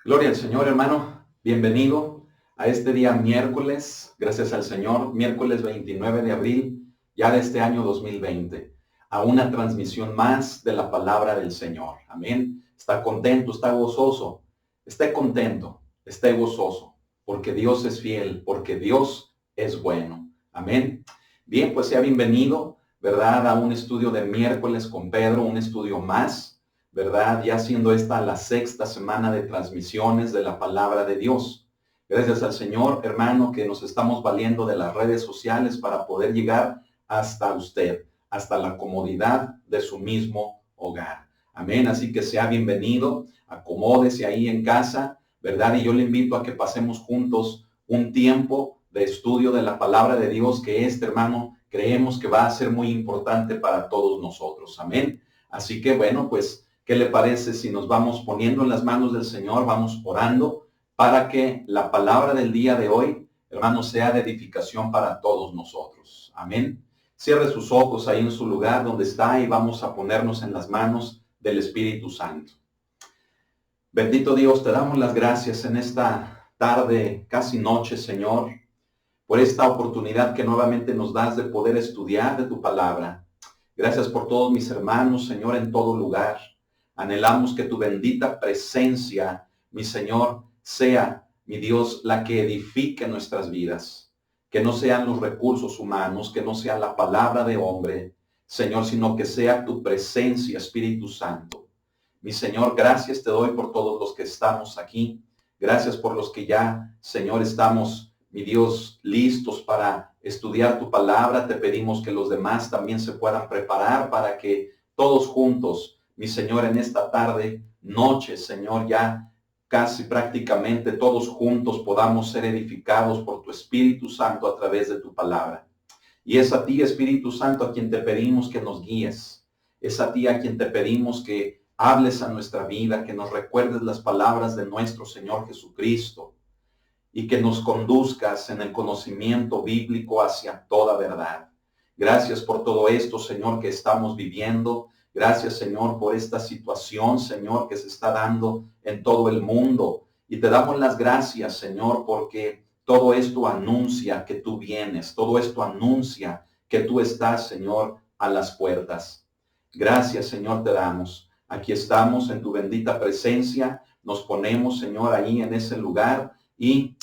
Gloria al Señor, hermano. Bienvenido a este día miércoles, gracias al Señor, miércoles 29 de abril, ya de este año 2020, a una transmisión más de la palabra del Señor. Amén. Está contento, está gozoso. Esté contento, esté gozoso, porque Dios es fiel, porque Dios es bueno. Amén. Bien, pues sea bienvenido, ¿verdad? A un estudio de miércoles con Pedro, un estudio más, ¿verdad? Ya siendo esta la sexta semana de transmisiones de la palabra de Dios. Gracias al Señor, hermano, que nos estamos valiendo de las redes sociales para poder llegar hasta usted, hasta la comodidad de su mismo hogar. Amén. Así que sea bienvenido, acomódese ahí en casa, ¿verdad? Y yo le invito a que pasemos juntos un tiempo de estudio de la palabra de Dios, que hermano, creemos que va a ser muy importante para todos nosotros. Amén. Así que bueno, pues ¿qué le parece si nos vamos poniendo en las manos del Señor, vamos orando para que la palabra del día de hoy, hermano, sea de edificación para todos nosotros? Amén. Cierre sus ojos ahí en su lugar donde está y vamos a ponernos en las manos del Espíritu Santo. Bendito Dios, te damos las gracias en esta tarde, casi noche, Señor, por esta oportunidad que nuevamente nos das de poder estudiar de tu palabra. Gracias por todos mis hermanos, Señor, en todo lugar. Anhelamos que tu bendita presencia, mi Señor, sea, mi Dios, la que edifique nuestras vidas. Que no sean los recursos humanos, que no sea la palabra de hombre, Señor, sino que sea tu presencia, Espíritu Santo. Mi Señor, gracias te doy por todos los que estamos aquí. Gracias por los que ya, Señor, estamos, mi Dios, listos para estudiar tu palabra. Te pedimos que los demás también se puedan preparar para que todos juntos, mi Señor, en esta tarde, noche, Señor, ya casi prácticamente todos juntos podamos ser edificados por tu Espíritu Santo a través de tu palabra. Y es a ti, Espíritu Santo, a quien te pedimos que nos guíes. Es a ti a quien te pedimos que hables a nuestra vida, que nos recuerdes las palabras de nuestro Señor Jesucristo y que nos conduzcas en el conocimiento bíblico hacia toda verdad. Gracias por todo esto, Señor, que estamos viviendo. Gracias, Señor, por esta situación, Señor, que se está dando en todo el mundo. Y te damos las gracias, Señor, porque todo esto anuncia que tú vienes. Todo esto anuncia que tú estás, Señor, a las puertas. Gracias, Señor, te damos. Aquí estamos en tu bendita presencia. Nos ponemos, Señor, ahí en ese lugar y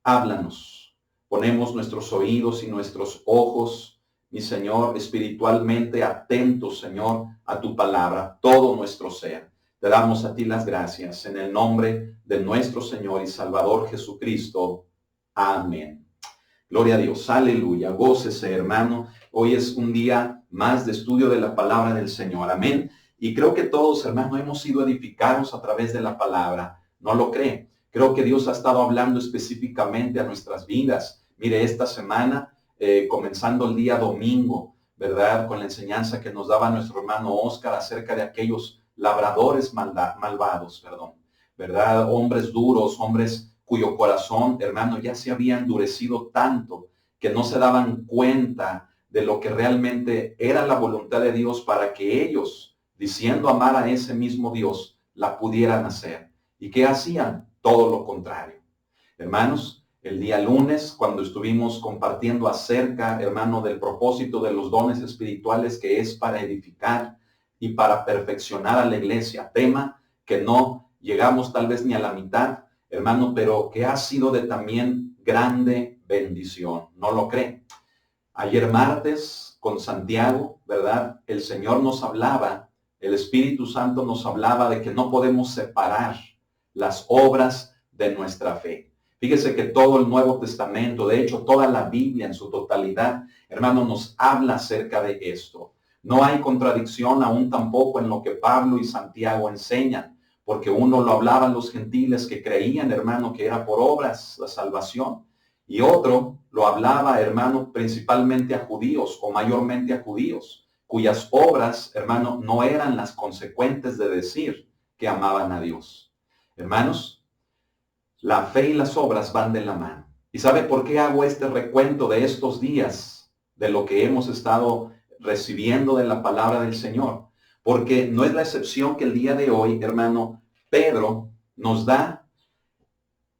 háblanos. Ponemos nuestros oídos y nuestros ojos, mi Señor, espiritualmente atentos, Señor, a tu palabra, todo nuestro ser. Te damos a ti las gracias en el nombre de nuestro Señor y Salvador Jesucristo. Amén. Gloria a Dios, aleluya, gócese, hermano. Hoy es un día más de estudio de la palabra del Señor, amén. Y creo que todos, hermano, hemos sido edificados a través de la palabra. ¿No lo cree? Creo que Dios ha estado hablando específicamente a nuestras vidas. Mire, esta semana, comenzando el día domingo, ¿verdad? Con la enseñanza que nos daba nuestro hermano Oscar acerca de aquellos labradores malvados, ¿verdad? Hombres duros, hombres cuyo corazón, hermano, ya se había endurecido tanto que no se daban cuenta de lo que realmente era la voluntad de Dios para que ellos, diciendo amar a ese mismo Dios, la pudieran hacer. ¿Y qué hacían? Todo lo contrario. Hermanos, el día lunes, cuando estuvimos compartiendo acerca, hermano, del propósito de los dones espirituales, que es para edificar y para perfeccionar a la iglesia, tema que no llegamos tal vez ni a la mitad, hermano, pero que ha sido de también grande bendición. ¿No lo cree? Ayer martes con Santiago, ¿verdad? El Señor nos hablaba, el Espíritu Santo nos hablaba de que no podemos separar las obras de nuestra fe. Fíjese que todo el Nuevo Testamento, de hecho toda la Biblia en su totalidad, hermano, nos habla acerca de esto. No hay contradicción aún tampoco en lo que Pablo y Santiago enseñan, porque uno lo hablaban los gentiles que creían, hermano, que era por obras la salvación. Y otro lo hablaba, hermano, principalmente a judíos o mayormente a judíos, cuyas obras, hermano, no eran las consecuentes de decir que amaban a Dios. Hermanos, la fe y las obras van de la mano. ¿Y sabe por qué hago este recuento de estos días, de lo que hemos estado recibiendo de la palabra del Señor? Porque no es la excepción que el día de hoy, hermano, Pedro nos da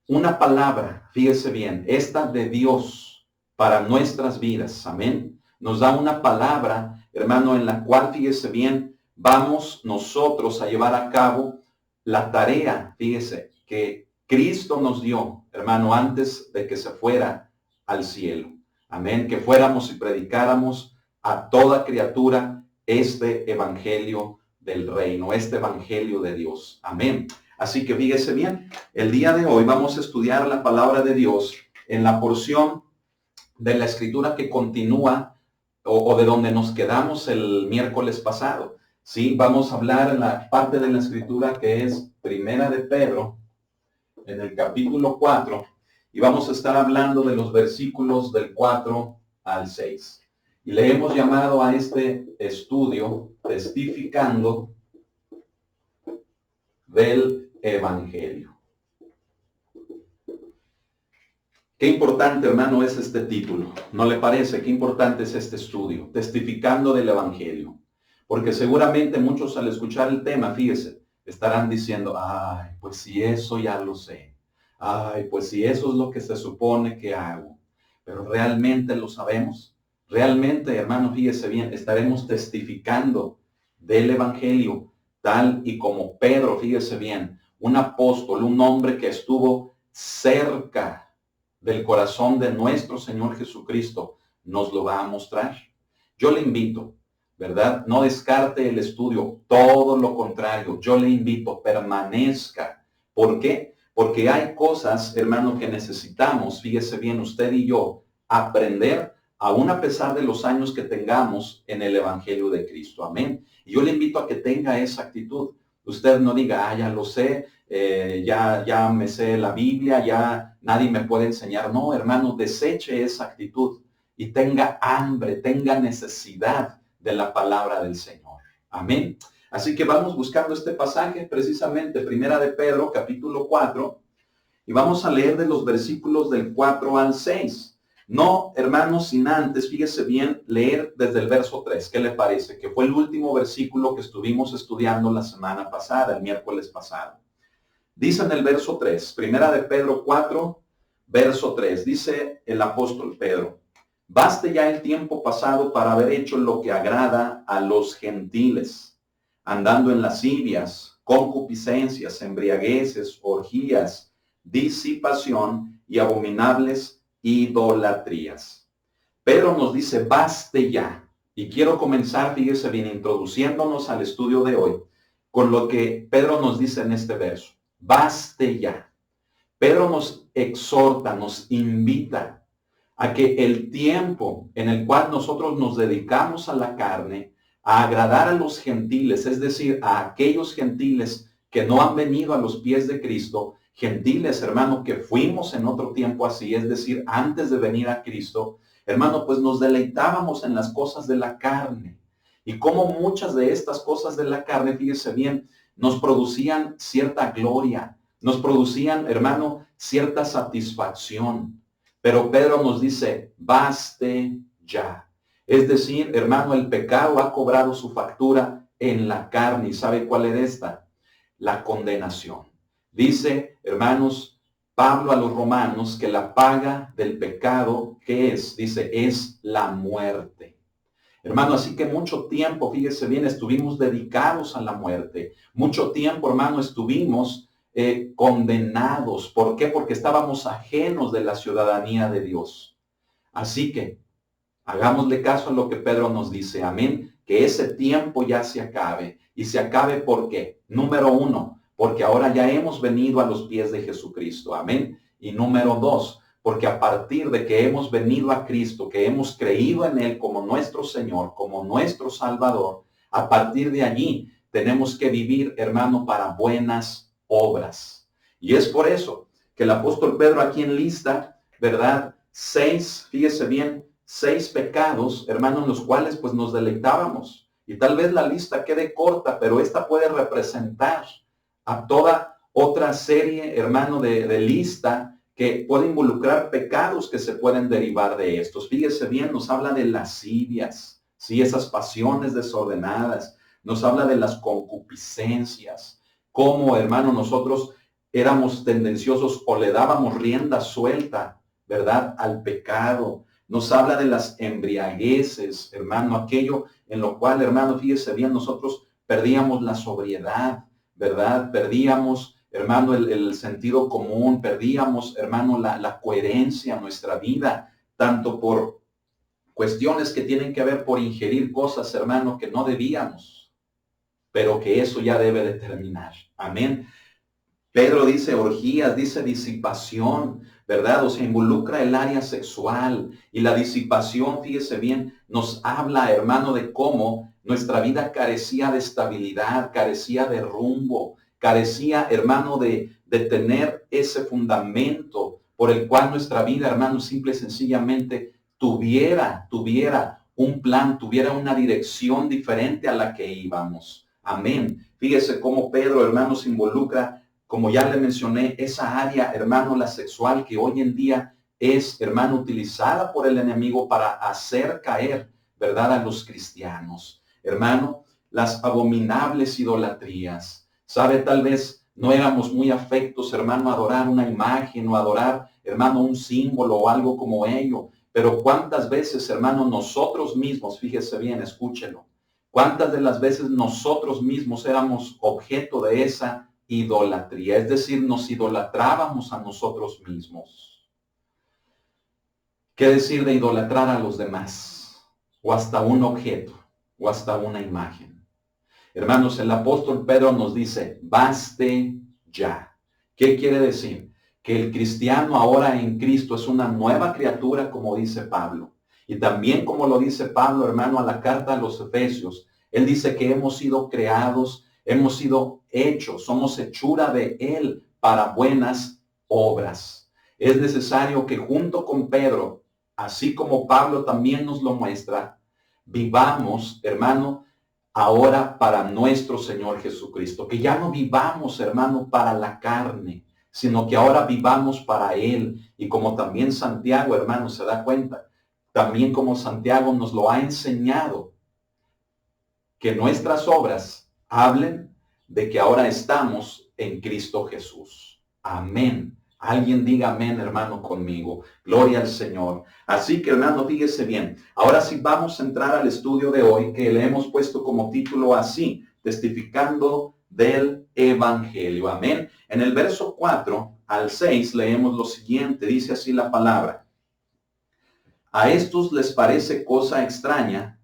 una palabra, fíjese bien, esta de Dios para nuestras vidas, amén. Nos da una palabra, hermano, en la cual, fíjese bien, vamos nosotros a llevar a cabo la tarea, fíjese, que Cristo nos dio, hermano, antes de que se fuera al cielo. Amén, que fuéramos y predicáramos a toda criatura este evangelio del reino, este evangelio de Dios. Amén. Así que fíjese bien, el día de hoy vamos a estudiar la palabra de Dios en la porción de la escritura que continúa o de donde nos quedamos el miércoles pasado. Sí, vamos a hablar en la parte de la escritura que es Primera de Pedro, en el capítulo 4, y vamos a estar hablando de los versículos del 4 al 6. Y le hemos llamado a este estudio Testificando del Evangelio. Qué importante, hermano, es este título. ¿No le parece? Qué importante es este estudio, Testificando del Evangelio. Porque seguramente muchos al escuchar el tema, fíjese, estarán diciendo, ay, pues si eso ya lo sé. Ay, pues si eso es lo que se supone que hago. Pero ¿realmente lo sabemos? Realmente, hermano, fíjese bien, estaremos testificando del Evangelio, tal y como Pedro, fíjese bien, un apóstol, un hombre que estuvo cerca del corazón de nuestro Señor Jesucristo, nos lo va a mostrar. Yo le invito, ¿verdad? No descarte el estudio, todo lo contrario, yo le invito, permanezca. ¿Por qué? Porque hay cosas, hermano, que necesitamos, fíjese bien, usted y yo, aprender, aún a pesar de los años que tengamos en el Evangelio de Cristo. Amén. Y yo le invito a que tenga esa actitud. Usted no diga, ya lo sé, ya me sé la Biblia, ya nadie me puede enseñar. No, hermano, deseche esa actitud y tenga hambre, tenga necesidad de la palabra del Señor. Amén. Así que vamos buscando este pasaje, precisamente, Primera de Pedro, capítulo 4, y vamos a leer de los versículos del 4 al 6. No, hermanos, sin antes, fíjese bien, leer desde el verso 3. ¿Qué le parece? Que fue el último versículo que estuvimos estudiando la semana pasada, el miércoles pasado. Dice en el verso 3, Primera de Pedro 4, verso 3, dice el apóstol Pedro, baste ya el tiempo pasado para haber hecho lo que agrada a los gentiles, andando en lascivias, concupiscencias, embriagueces, orgías, disipación y abominables idolatrías. Pedro nos dice, baste ya. Y quiero comenzar, fíjese bien, introduciéndonos al estudio de hoy, con lo que Pedro nos dice en este verso. Baste ya. Pedro nos exhorta, nos invita a que el tiempo en el cual nosotros nos dedicamos a la carne, a agradar a los gentiles, es decir, a aquellos gentiles que no han venido a los pies de Cristo, gentiles, hermano, que fuimos en otro tiempo así, es decir, antes de venir a Cristo, hermano, pues nos deleitábamos en las cosas de la carne. Y como muchas de estas cosas de la carne, fíjese bien, nos producían cierta gloria, nos producían, hermano, cierta satisfacción. Pero Pedro nos dice, baste ya. Es decir, hermano, el pecado ha cobrado su factura en la carne. ¿Y sabe cuál es esta? La condenación. Dice, hermanos, Pablo a los romanos que la paga del pecado, ¿qué es? Dice, es la muerte. Hermano, así que mucho tiempo, fíjese bien, estuvimos dedicados a la muerte. Mucho tiempo, hermano, estuvimos condenados. ¿Por qué? Porque estábamos ajenos de la ciudadanía de Dios. Así que hagámosle caso a lo que Pedro nos dice. Amén. Que ese tiempo ya se acabe. ¿Y se acabe por qué? Número 1, porque ahora ya hemos venido a los pies de Jesucristo. Amén. Y número 2, porque a partir de que hemos venido a Cristo, que hemos creído en Él como nuestro Señor, como nuestro Salvador, a partir de allí tenemos que vivir, hermano, para buenas obras. Y es por eso que el apóstol Pedro aquí enlista, ¿verdad? 6, fíjese bien, 6 pecados, hermano, en los cuales pues nos deleitábamos. Y tal vez la lista quede corta, pero esta puede representar a toda otra serie, hermano, de lista que puede involucrar pecados que se pueden derivar de estos. Fíjese bien, nos habla de lascivias, ¿sí? Esas pasiones desordenadas. Nos habla de las concupiscencias. Cómo, hermano, nosotros éramos tendenciosos o le dábamos rienda suelta, ¿verdad?, al pecado. Nos habla de las embriagueces, hermano, aquello en lo cual, hermano, fíjese bien, nosotros perdíamos la sobriedad, ¿verdad? Perdíamos, hermano, el sentido común, perdíamos, hermano, la coherencia en nuestra vida, tanto por cuestiones que tienen que ver por ingerir cosas, hermano, que no debíamos, pero que eso ya debe de terminar. Amén. Pedro dice orgías, dice disipación, ¿verdad? O sea, involucra el área sexual. Y la disipación, fíjese bien, nos habla, hermano, de cómo nuestra vida carecía de estabilidad, carecía de rumbo, carecía, hermano, de tener ese fundamento por el cual nuestra vida, hermano, simple y sencillamente tuviera un plan, tuviera una dirección diferente a la que íbamos. Amén. Fíjese cómo Pedro, hermano, se involucra, como ya le mencioné, esa área, hermano, la sexual, que hoy en día es, hermano, utilizada por el enemigo para hacer caer, ¿verdad?, a los cristianos. Hermano, las abominables idolatrías. ¿Sabe? Tal vez no éramos muy afectos, hermano, a adorar una imagen o adorar, hermano, un símbolo o algo como ello. Pero cuántas veces, hermano, nosotros mismos, fíjese bien, escúchelo, cuántas de las veces nosotros mismos éramos objeto de esa idolatría, es decir, nos idolatrábamos a nosotros mismos. ¿Qué decir de idolatrar a los demás? O hasta un objeto, o hasta una imagen. Hermanos, el apóstol Pedro nos dice, baste ya. ¿Qué quiere decir? Que el cristiano ahora en Cristo es una nueva criatura, como dice Pablo. Y también como lo dice Pablo, hermano, a la carta a los Efesios, él dice que hemos sido creados, hemos sido hechos, somos hechura de Él para buenas obras. Es necesario que junto con Pedro, así como Pablo también nos lo muestra, vivamos, hermano, ahora para nuestro Señor Jesucristo. Que ya no vivamos, hermano, para la carne, sino que ahora vivamos para Él. Y como también Santiago, hermano, se da cuenta, también como Santiago nos lo ha enseñado, que nuestras obras hablen de que ahora estamos en Cristo Jesús. Amén. Alguien diga amén, hermano, conmigo. Gloria al Señor. Así que, hermano, fíjese bien. Ahora sí vamos a entrar al estudio de hoy, que le hemos puesto como título así, testificando del Evangelio. Amén. En el verso 4 al 6 leemos lo siguiente. Dice así la palabra. A estos les parece cosa extraña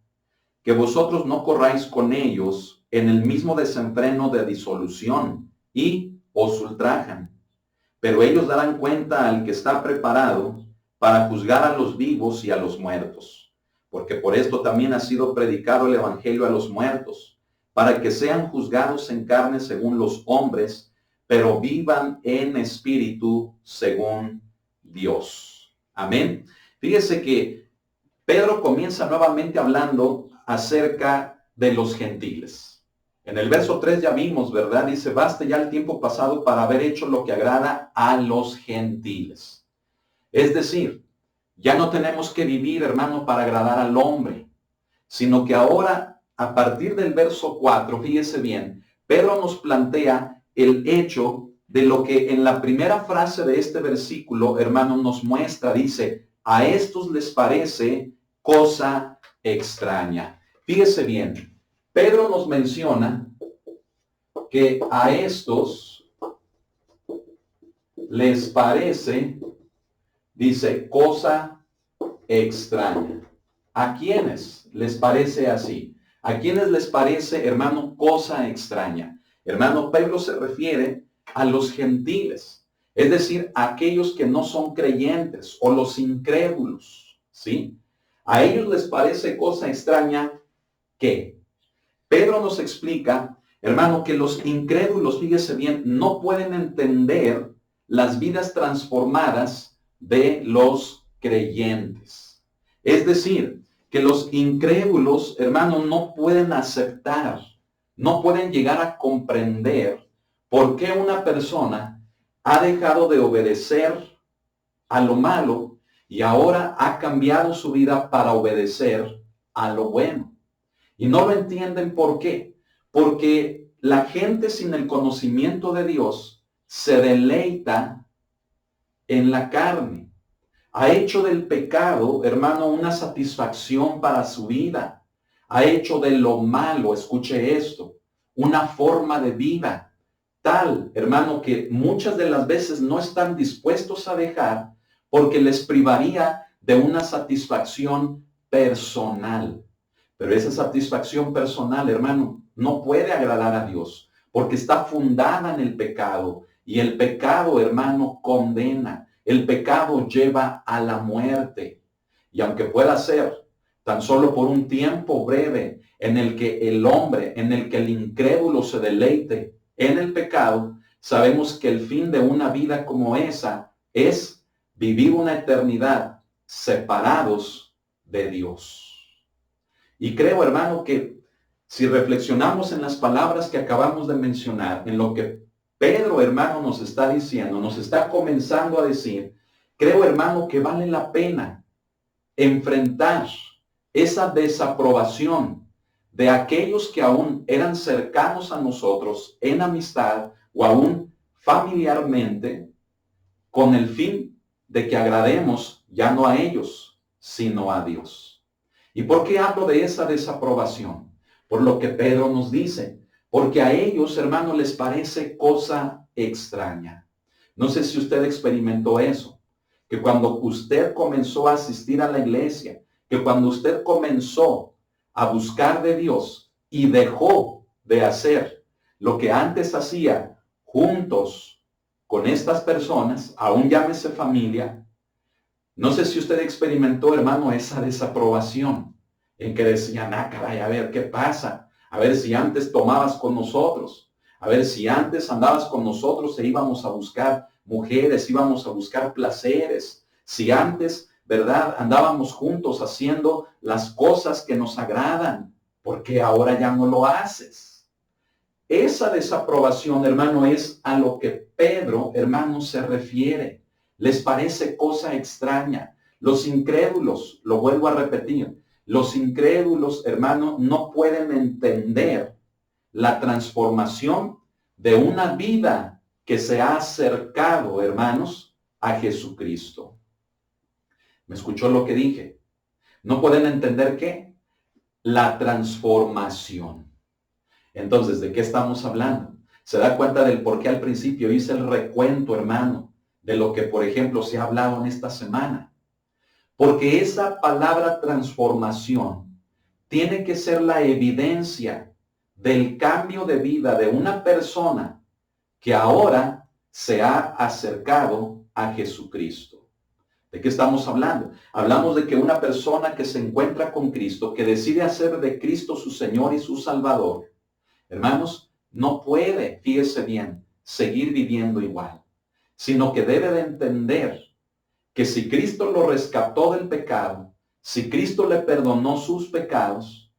que vosotros no corráis con ellos en el mismo desenfreno de disolución y os ultrajan. Pero ellos darán cuenta al que está preparado para juzgar a los vivos y a los muertos. Porque por esto también ha sido predicado el evangelio a los muertos, para que sean juzgados en carne según los hombres, pero vivan en espíritu según Dios. Amén. Fíjese que Pedro comienza nuevamente hablando acerca de los gentiles. En el verso 3 ya vimos, ¿verdad? Dice, baste ya el tiempo pasado para haber hecho lo que agrada a los gentiles. Es decir, ya no tenemos que vivir, hermano, para agradar al hombre, sino que ahora, a partir del verso 4, fíjese bien, Pedro nos plantea el hecho de lo que en la primera frase de este versículo, hermano, nos muestra. Dice, a estos les parece cosa extraña. Fíjese bien, Pedro nos menciona que a estos les parece, dice, cosa extraña. ¿A quiénes les parece así? ¿A quiénes les parece, hermano, cosa extraña? Hermano, Pedro se refiere a los gentiles, es decir, a aquellos que no son creyentes o los incrédulos, ¿sí? A ellos les parece cosa extraña que Pedro nos explica, hermano, que los incrédulos, fíjese bien, no pueden entender las vidas transformadas de los creyentes. Es decir, que los incrédulos, hermano, no pueden aceptar, no pueden llegar a comprender por qué una persona ha dejado de obedecer a lo malo y ahora ha cambiado su vida para obedecer a lo bueno. Y no lo entienden por qué. Porque la gente sin el conocimiento de Dios se deleita en la carne. Ha hecho del pecado, hermano, una satisfacción para su vida. Ha hecho de lo malo, escuche esto, una forma de vida tal, hermano, que muchas de las veces no están dispuestos a dejar porque les privaría de una satisfacción personal. Pero esa satisfacción personal, hermano, no puede agradar a Dios porque está fundada en el pecado. Y el pecado, hermano, condena. El pecado lleva a la muerte. Y aunque pueda ser tan solo por un tiempo breve en el que el hombre, en el que el incrédulo se deleite en el pecado, sabemos que el fin de una vida como esa es vivir una eternidad separados de Dios. Y creo, hermano, que si reflexionamos en las palabras que acabamos de mencionar, en lo que Pedro, hermano, nos está diciendo, nos está comenzando a decir, creo, hermano, que vale la pena enfrentar esa desaprobación de aquellos que aún eran cercanos a nosotros en amistad o aún familiarmente, con el fin de que agrademos ya no a ellos, sino a Dios. ¿Y por qué hablo de esa desaprobación? Por lo que Pedro nos dice, porque a ellos, hermano, les parece cosa extraña. No sé si usted experimentó eso, que cuando usted comenzó a asistir a la iglesia, que cuando usted comenzó a buscar de Dios y dejó de hacer lo que antes hacía juntos con estas personas, aún llámese familia, no sé si usted experimentó, hermano, esa desaprobación en que decían, caray, a ver, ¿qué pasa? A ver si antes tomabas con nosotros, a ver si antes andabas con nosotros e íbamos a buscar mujeres, íbamos a buscar placeres, si antes, ¿verdad? Andábamos juntos haciendo las cosas que nos agradan, ¿por qué ahora ya no lo haces? Esa desaprobación, hermano, es a lo que Pedro, hermano, se refiere. Les parece cosa extraña. Los incrédulos, lo vuelvo a repetir, los incrédulos, hermano, no pueden entender la transformación de una vida que se ha acercado, hermanos, a Jesucristo. ¿Me escuchó lo que dije? No pueden entender ¿qué? La transformación. Entonces, ¿de qué estamos hablando? ¿Se da cuenta del por qué al principio hice el recuento, hermano, de lo que, por ejemplo, se ha hablado en esta semana? Porque esa palabra transformación tiene que ser la evidencia del cambio de vida de una persona que ahora se ha acercado a Jesucristo. ¿De qué estamos hablando? Hablamos de que una persona que se encuentra con Cristo, que decide hacer de Cristo su Señor y su Salvador, hermanos, no puede, fíjese bien, seguir viviendo igual, sino que debe de entender que si Cristo lo rescató del pecado, si Cristo le perdonó sus pecados,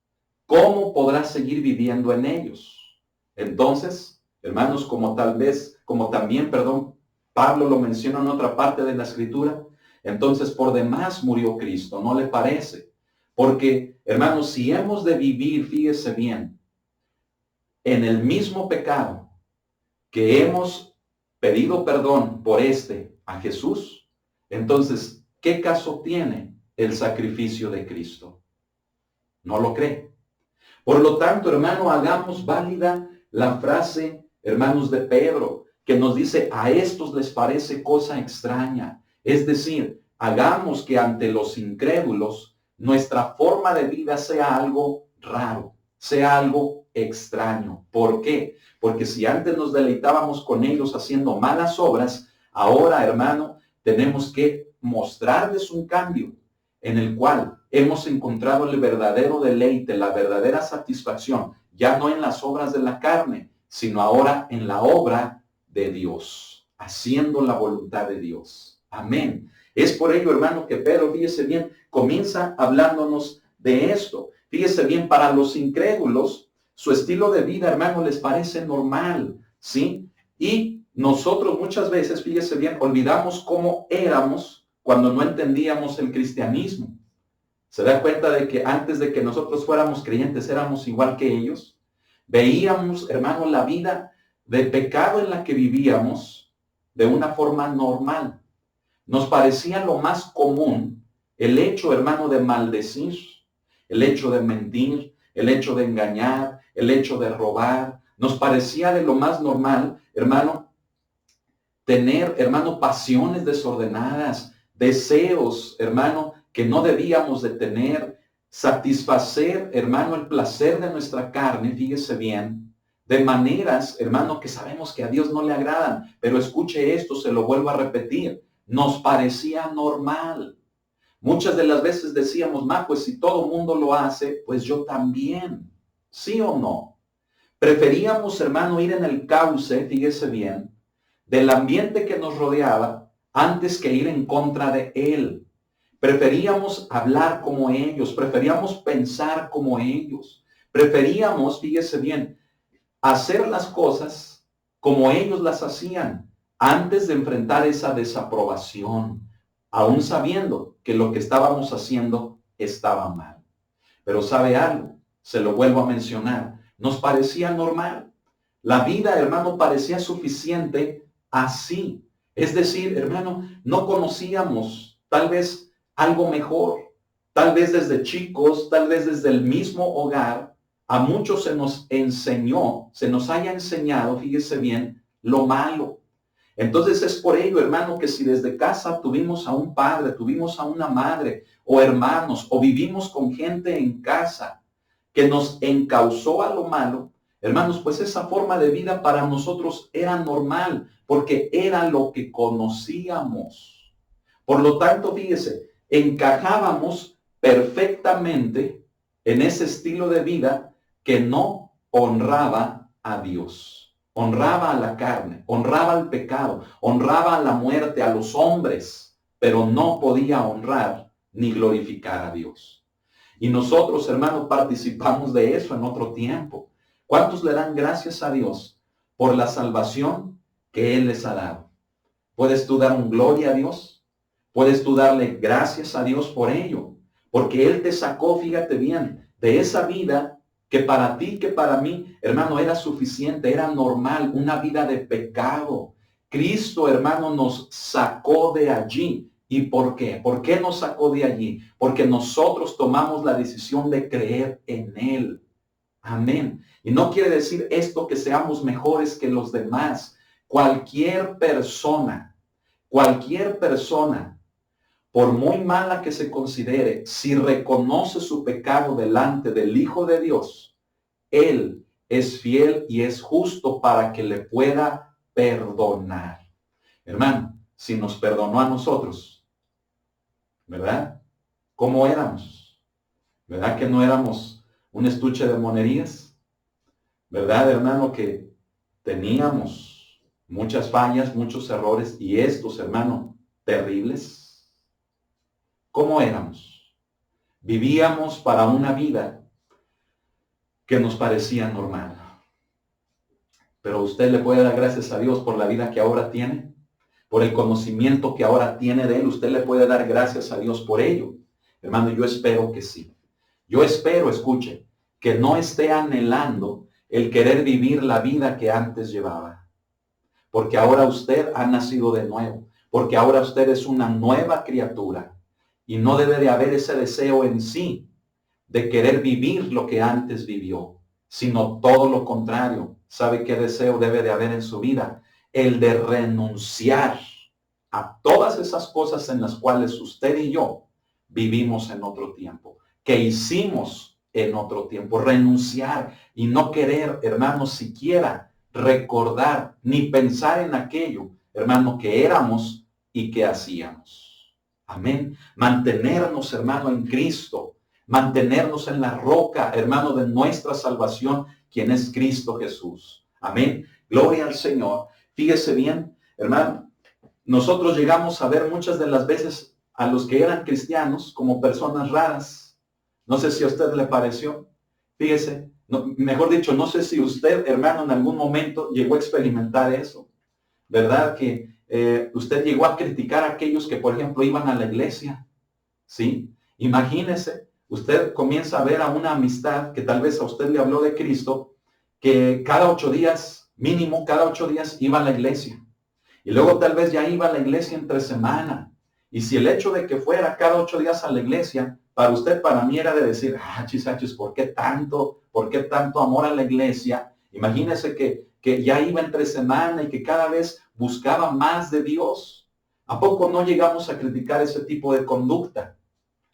¿cómo podrá seguir viviendo en ellos? Entonces, hermanos, como también, Pablo lo menciona en otra parte de la Escritura, entonces por demás murió Cristo, ¿no le parece? Porque, hermanos, si hemos de vivir, fíjese bien, en el mismo pecado que hemos pedido perdón por a Jesús, entonces, ¿qué caso tiene el sacrificio de Cristo? ¿No lo cree? Por lo tanto, hermano, hagamos válida la frase, hermanos, de Pedro, que nos dice, a estos les parece cosa extraña. Es decir, hagamos que ante los incrédulos nuestra forma de vida sea algo raro, sea algo extraño. ¿Por qué? Porque si antes nos deleitábamos con ellos haciendo malas obras, ahora, hermano, tenemos que mostrarles un cambio en el cual hemos encontrado el verdadero deleite, la verdadera satisfacción, ya no en las obras de la carne, sino ahora en la obra de Dios, haciendo la voluntad de Dios. Amén. Es por ello, hermano, que Pedro, fíjese bien, comienza hablándonos de esto. Fíjese bien, para los incrédulos, su estilo de vida, hermano, les parece normal, ¿sí? Y nosotros muchas veces, fíjese bien, olvidamos cómo éramos cuando no entendíamos el cristianismo. ¿Se da cuenta de que antes de que nosotros fuéramos creyentes éramos igual que ellos? Veíamos, hermano, la vida de pecado en la que vivíamos de una forma normal. Nos parecía lo más común el hecho, hermano, de maldecir, el hecho de mentir, el hecho de engañar, el hecho de robar. Nos parecía de lo más normal, hermano, tener, hermano, pasiones desordenadas, deseos, hermano, que no debíamos de tener, satisfacer, hermano, el placer de nuestra carne, fíjese bien, de maneras, hermano, que sabemos que a Dios no le agradan. Pero escuche esto, se lo vuelvo a repetir, nos parecía normal. Muchas de las veces decíamos, pues si todo mundo lo hace, pues yo también. ¿Sí o no? Preferíamos, hermano, ir en el cauce, fíjese bien, del ambiente que nos rodeaba antes que ir en contra de él. Preferíamos hablar como ellos, preferíamos pensar como ellos, preferíamos, fíjese bien, hacer las cosas como ellos las hacían antes de enfrentar esa desaprobación, aún sabiendo que lo que estábamos haciendo estaba mal. Pero ¿sabe algo? Se lo vuelvo a mencionar. Nos parecía normal. La vida, hermano, parecía suficiente así. Es decir, hermano, no conocíamos tal vez algo mejor. Tal vez desde chicos, tal vez desde el mismo hogar, a muchos se nos enseñó, se nos haya enseñado, fíjese bien, lo malo. Entonces es por ello, hermano, que si desde casa tuvimos a un padre, tuvimos a una madre o hermanos, o vivimos con gente en casa que nos encauzó a lo malo, hermanos, pues esa forma de vida para nosotros era normal, porque era lo que conocíamos. Por lo tanto, fíjese, encajábamos perfectamente en ese estilo de vida que no honraba a Dios. Honraba a la carne, honraba al pecado, honraba a la muerte, a los hombres, pero no podía honrar ni glorificar a Dios. Y nosotros, hermanos, participamos de eso en otro tiempo. ¿Cuántos le dan gracias a Dios por la salvación que Él les ha dado? ¿Puedes tú dar un gloria a Dios? ¿Puedes tú darle gracias a Dios por ello? Porque Él te sacó, fíjate bien, de esa vida que para ti, que para mí, hermano, era suficiente, era normal, una vida de pecado. Cristo, hermano, nos sacó de allí. ¿Y por qué? ¿Por qué nos sacó de allí? Porque nosotros tomamos la decisión de creer en Él. Amén. Y no quiere decir esto que seamos mejores que los demás. Cualquier persona, por muy mala que se considere, si reconoce su pecado delante del Hijo de Dios, Él es fiel y es justo para que le pueda perdonar. Hermano, si nos perdonó a nosotros, ¿verdad? ¿Cómo éramos? ¿Verdad que no éramos un estuche de monerías? ¿Verdad, hermano, que teníamos muchas fallas, muchos errores y estos, hermano, terribles? ¿Cómo éramos? Vivíamos para una vida que nos parecía normal. Pero usted le puede dar gracias a Dios por la vida que ahora tiene, por el conocimiento que ahora tiene de Él. Usted le puede dar gracias a Dios por ello. Hermano, yo espero que sí. Yo espero, escuche, que no esté anhelando el querer vivir la vida que antes llevaba. Porque ahora usted ha nacido de nuevo. Porque ahora usted es una nueva criatura. Y no debe de haber ese deseo en sí de querer vivir lo que antes vivió, sino todo lo contrario. ¿Sabe qué deseo debe de haber en su vida? El de renunciar a todas esas cosas en las cuales usted y yo vivimos en otro tiempo, que hicimos en otro tiempo. Renunciar y no querer, hermano, siquiera recordar ni pensar en aquello, hermano, que éramos y que hacíamos. Amén. Mantenernos, hermano, en Cristo. Mantenernos en la roca, hermano, de nuestra salvación, quien es Cristo Jesús. Amén. Gloria al Señor. Fíjese bien, hermano, nosotros llegamos a ver muchas de las veces a los que eran cristianos como personas raras. No sé si a usted le pareció. Fíjese, mejor dicho, no sé si usted, hermano, en algún momento llegó a experimentar eso. ¿Verdad? Que usted llegó a criticar a aquellos que, por ejemplo, iban a la iglesia. ¿Sí? Imagínese. Usted comienza a ver a una amistad que tal vez a usted le habló de Cristo, que cada 8 días, mínimo cada 8 días, iba a la iglesia. Y luego tal vez ya iba a la iglesia entre semana. Y si el hecho de que fuera cada 8 días a la iglesia, para usted, para mí era de decir, chisachos, ¿por qué tanto amor a la iglesia? Imagínese que ya iba entre semana y que cada vez buscaba más de Dios. ¿A poco no llegamos a criticar ese tipo de conducta?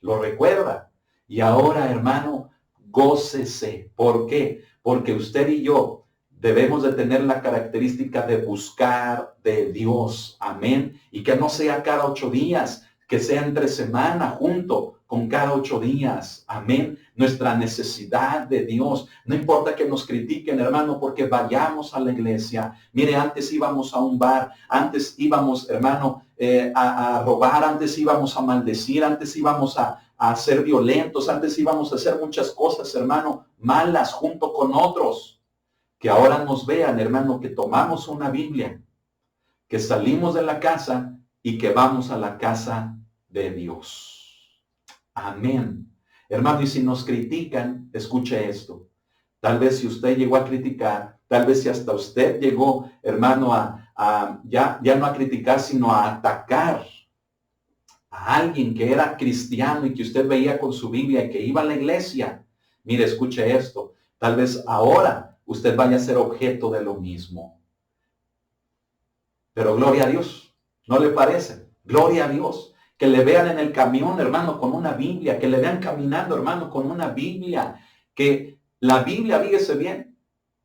¿Lo recuerda? Y ahora, hermano, gócese. ¿Por qué? Porque usted y yo debemos de tener la característica de buscar de Dios. Amén. Y que no sea cada 8 días, que sea entre semana junto con cada 8 días. Amén. Nuestra necesidad de Dios. No importa que nos critiquen, hermano, porque vayamos a la iglesia. Mire, antes íbamos a un bar, antes íbamos, hermano, a robar, antes íbamos a maldecir, antes íbamos a ser violentos, antes íbamos a hacer muchas cosas, hermano, malas junto con otros. Que ahora nos vean, hermano, que tomamos una Biblia, que salimos de la casa y que vamos a la casa de Dios. Amén. Hermano, y si nos critican, escuche esto. Tal vez si usted llegó a criticar, tal vez si hasta usted llegó, hermano, ya no a criticar, sino a atacar a alguien que era cristiano y que usted veía con su Biblia y que iba a la iglesia. Mire, escuche esto. Tal vez ahora usted vaya a ser objeto de lo mismo. Pero gloria a Dios, ¿no le parece? Gloria a Dios. Que le vean en el camión, hermano, con una Biblia. Que le vean caminando, hermano, con una Biblia. Que la Biblia, fíjese bien,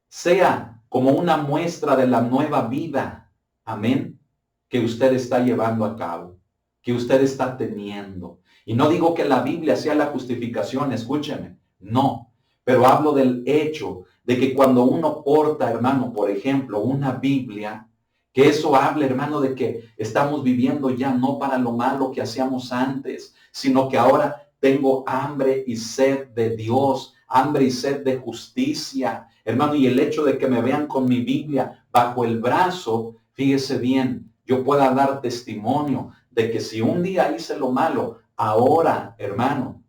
sea como una muestra de la nueva vida. Amén. Que usted está llevando a cabo. Que usted está teniendo. Y no digo que la Biblia sea la justificación, escúcheme. No. Pero hablo del hecho de que cuando uno porta, hermano, por ejemplo, una Biblia, que eso hable, hermano, de que estamos viviendo ya no para lo malo que hacíamos antes, sino que ahora tengo hambre y sed de Dios, hambre y sed de justicia. Hermano, y el hecho de que me vean con mi Biblia bajo el brazo, fíjese bien, yo pueda dar testimonio de que si un día hice lo malo, ahora, hermano,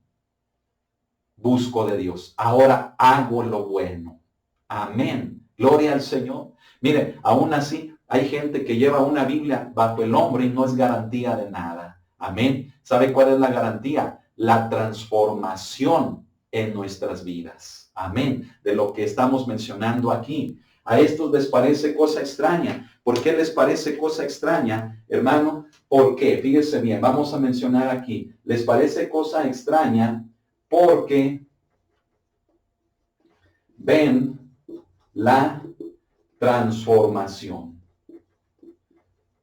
busco de Dios. Ahora hago lo bueno. Amén. Gloria al Señor. Mire, aún así hay gente que lleva una Biblia bajo el hombro y no es garantía de nada. Amén. ¿Sabe cuál es la garantía? La transformación en nuestras vidas. Amén. De lo que estamos mencionando aquí. A estos les parece cosa extraña. ¿Por qué les parece cosa extraña, hermano? ¿Por qué? Fíjese bien, vamos a mencionar aquí. Les parece cosa extraña porque ven la transformación.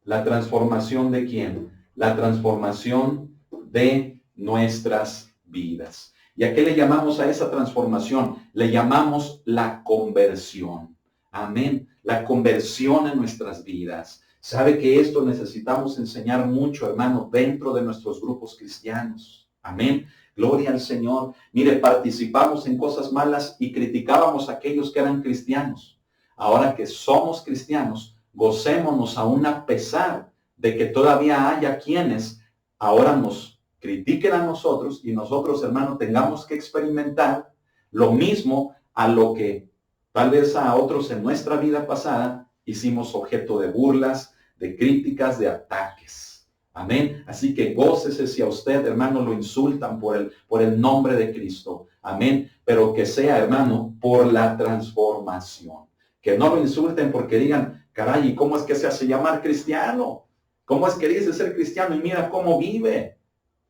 ¿La transformación de quién? La transformación de nuestras vidas. ¿Y a qué le llamamos a esa transformación? Le llamamos la conversión. Amén. La conversión en nuestras vidas. ¿Sabe que esto necesitamos enseñar mucho, hermano, dentro de nuestros grupos cristianos? Amén. Gloria al Señor. Mire, participamos en cosas malas y criticábamos a aquellos que eran cristianos. Ahora que somos cristianos, gocémonos aún a pesar de que todavía haya quienes ahora nos critiquen a nosotros y nosotros, hermano, tengamos que experimentar lo mismo a lo que tal vez a otros en nuestra vida pasada hicimos objeto de burlas, de críticas, de ataques. Amén. Así que gócese si a usted, hermano, lo insultan por el nombre de Cristo. Amén. Pero que sea, hermano, por la transformación. Que no lo insulten porque digan, caray, ¿y cómo es que se hace llamar cristiano? ¿Cómo es que dice ser cristiano? Y mira cómo vive.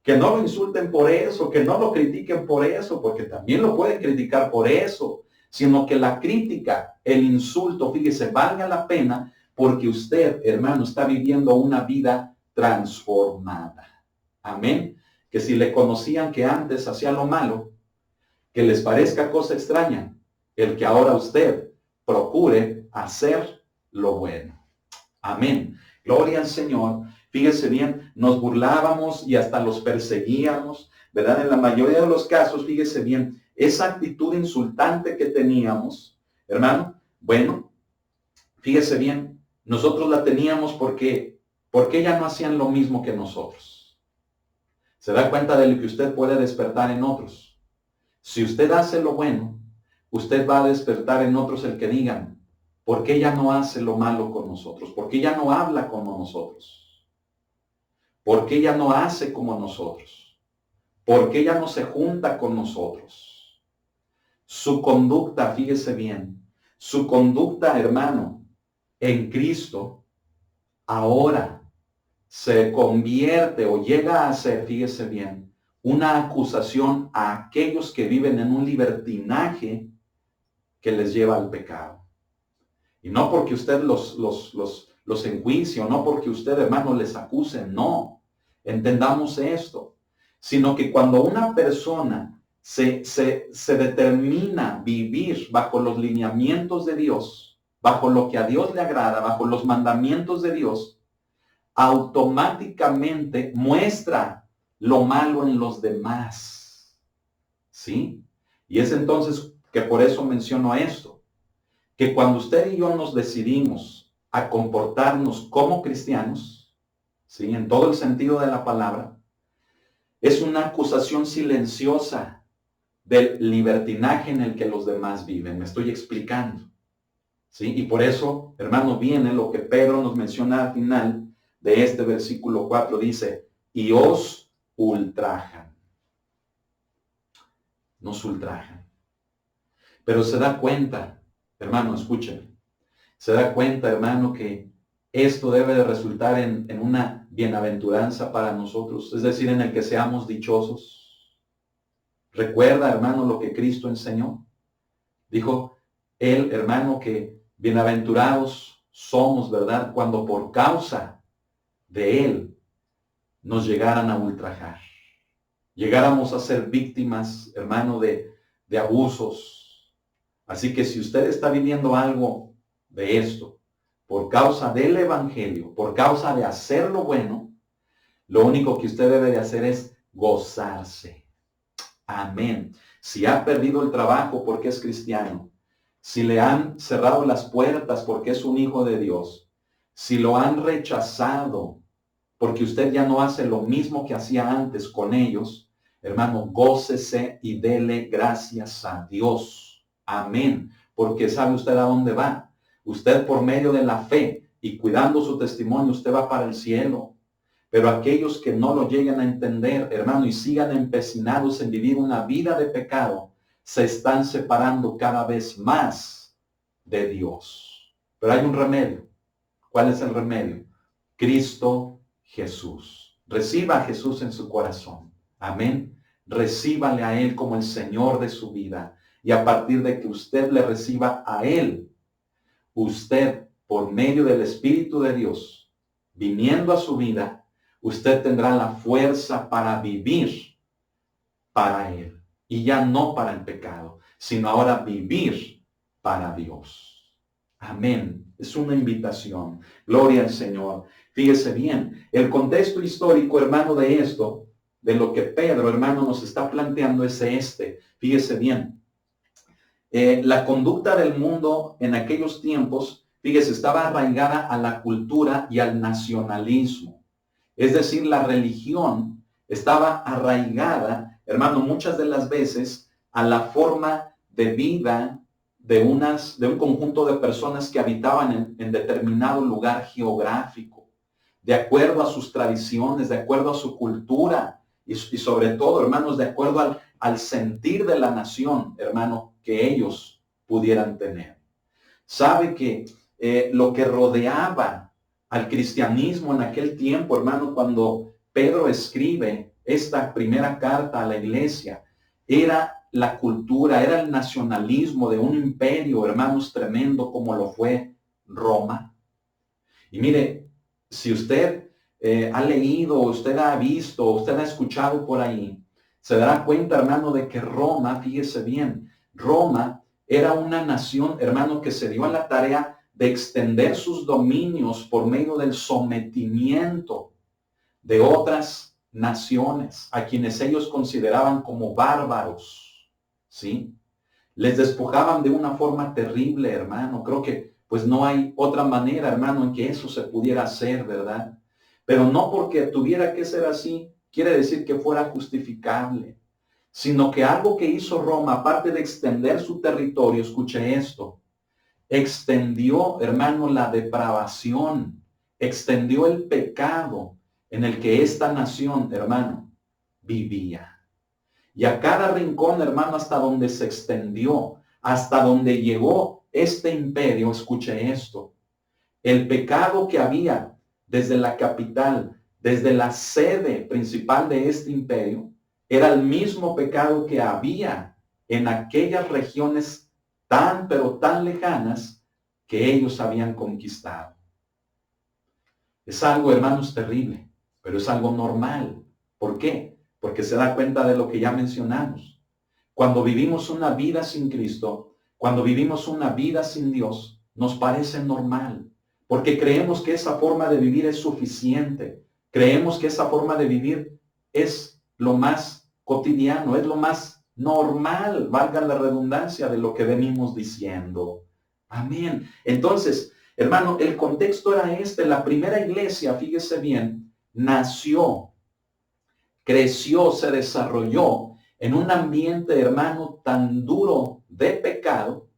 Que no lo insulten por eso, que no lo critiquen por eso, porque también lo pueden criticar por eso. Sino que la crítica, el insulto, fíjese, valga la pena porque usted, hermano, está viviendo una vida transformada. Amén. Que si le conocían que antes hacía lo malo, que les parezca cosa extraña, el que ahora usted procure hacer lo bueno. Amén. Gloria al Señor. Fíjese bien, nos burlábamos y hasta los perseguíamos, ¿verdad? En la mayoría de los casos, fíjese bien, esa actitud insultante que teníamos, hermano, bueno, fíjese bien, nosotros la teníamos porque ya no hacían lo mismo que nosotros. Se da cuenta de lo que usted puede despertar en otros. Si usted hace lo bueno, usted va a despertar en otros el que digan, ¿Por qué ella no hace lo malo con nosotros? ¿Por qué ella no habla como nosotros? ¿Por qué ella no hace como nosotros? ¿Por qué ella no se junta con nosotros? Su conducta, fíjese bien, su conducta, hermano, en Cristo, ahora se convierte o llega a ser, fíjese bien, una acusación a aquellos que viven en un libertinaje que les lleva al pecado. Y no porque usted los enjuicie, o no porque usted, hermano, les acuse, no. Entendamos esto. Sino que cuando una persona se determina vivir bajo los lineamientos de Dios, bajo lo que a Dios le agrada, bajo los mandamientos de Dios, automáticamente muestra lo malo en los demás. ¿Sí? Y es entonces que por eso menciono esto, que cuando usted y yo nos decidimos a comportarnos como cristianos, ¿sí? En todo el sentido de la palabra, es una acusación silenciosa del libertinaje en el que los demás viven. Me estoy explicando. ¿Sí? Y por eso, hermano, viene lo que Pedro nos menciona al final de este versículo 4. Dice, y os ultrajan. Nos ultrajan. Pero se da cuenta, hermano, escúcheme. Se da cuenta, hermano, que esto debe de resultar en una bienaventuranza para nosotros. Es decir, en el que seamos dichosos. Recuerda, hermano, lo que Cristo enseñó. Dijo él, hermano, que bienaventurados somos, ¿verdad? Cuando por causa de Él nos llegaran a ultrajar. Llegáramos a ser víctimas, hermano, de abusos. Así que si usted está viviendo algo de esto, por causa del Evangelio, por causa de hacer lo bueno, lo único que usted debe de hacer es gozarse. Amén. Si ha perdido el trabajo porque es cristiano, si le han cerrado las puertas porque es un hijo de Dios, si lo han rechazado porque usted ya no hace lo mismo que hacía antes con ellos, hermano, gócese y dele gracias a Dios. Amén. Porque sabe usted a dónde va. Usted por medio de la fe y cuidando su testimonio, usted va para el cielo. Pero aquellos que no lo lleguen a entender, hermano, y sigan empecinados en vivir una vida de pecado, se están separando cada vez más de Dios. Pero hay un remedio. ¿Cuál es el remedio? Cristo Jesús. Reciba a Jesús en su corazón. Amén. Recíbale a Él como el Señor de su vida. Y a partir de que usted le reciba a Él, usted, por medio del Espíritu de Dios, viniendo a su vida, usted tendrá la fuerza para vivir para Él. Y ya no para el pecado, sino ahora vivir para Dios. Amén. Es una invitación. Gloria al Señor. Fíjese bien, el contexto histórico, hermano, de esto, de lo que Pedro, hermano, nos está planteando es este. Fíjese bien. La conducta del mundo en aquellos tiempos, fíjese, estaba arraigada a la cultura y al nacionalismo. Es decir, la religión estaba arraigada, hermano, muchas de las veces a la forma de vida de un conjunto de personas que habitaban en determinado lugar geográfico, de acuerdo a sus tradiciones, de acuerdo a su cultura y sobre todo, hermanos, de acuerdo al sentir de la nación, hermano, que ellos pudieran tener. Sabe que lo que rodeaba al cristianismo en aquel tiempo, hermano, cuando Pedro escribe esta primera carta a la iglesia, era la cultura, era el nacionalismo de un imperio, hermanos, tremendo como lo fue Roma. Y mire, si usted ha leído, usted ha visto, usted ha escuchado por ahí, se dará cuenta, hermano, de que Roma, fíjese bien, Roma era una nación, hermano, que se dio a la tarea de extender sus dominios por medio del sometimiento de otras naciones, a quienes ellos consideraban como bárbaros, ¿sí? Les despojaban de una forma terrible, hermano. Creo que pues no hay otra manera, hermano, en que eso se pudiera hacer, ¿verdad? Pero no porque tuviera que ser así, quiere decir que fuera justificable, sino que algo que hizo Roma, aparte de extender su territorio, escuche esto, extendió, hermano, la depravación, extendió el pecado en el que esta nación, hermano, vivía. Y a cada rincón, hermano, hasta donde se extendió, hasta donde llegó este imperio, escuche esto, el pecado que había desde la capital, desde la sede principal de este imperio, era el mismo pecado que había en aquellas regiones tan, pero tan lejanas que ellos habían conquistado. Es algo, hermanos, terrible, pero es algo normal. ¿Por qué? Porque se da cuenta de lo que ya mencionamos. Cuando vivimos una vida sin Cristo, cuando vivimos una vida sin Dios, nos parece normal, porque creemos que esa forma de vivir es suficiente. Creemos que esa forma de vivir es lo más cotidiano, es lo más normal, valga la redundancia de lo que venimos diciendo. Amén. Entonces, hermano, el contexto era este. La primera iglesia, fíjese bien, nació, creció, se desarrolló en un ambiente, hermano, tan duro de pecado,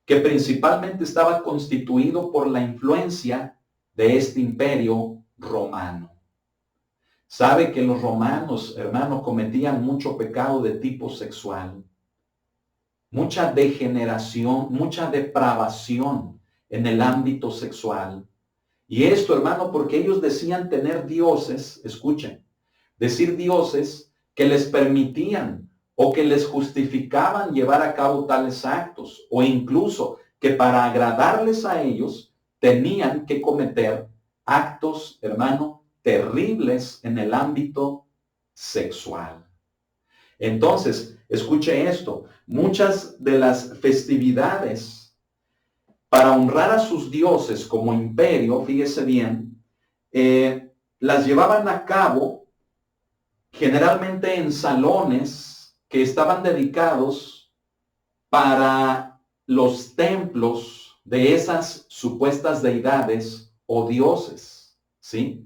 que principalmente estaba constituido por la influencia de este imperio romano. Sabe que los romanos, hermano, cometían mucho pecado de tipo sexual, mucha degeneración, mucha depravación en el ámbito sexual. Y esto, hermano, porque ellos decían tener dioses, escuchen, decir dioses que les permitían o que les justificaban llevar a cabo tales actos, o incluso que para agradarles a ellos tenían que cometer actos, hermano, terribles en el ámbito sexual. Entonces, escuche esto, muchas de las festividades para honrar a sus dioses como imperio, fíjese bien, las llevaban a cabo generalmente en salones que estaban dedicados para los templos de esas supuestas deidades o dioses, ¿sí?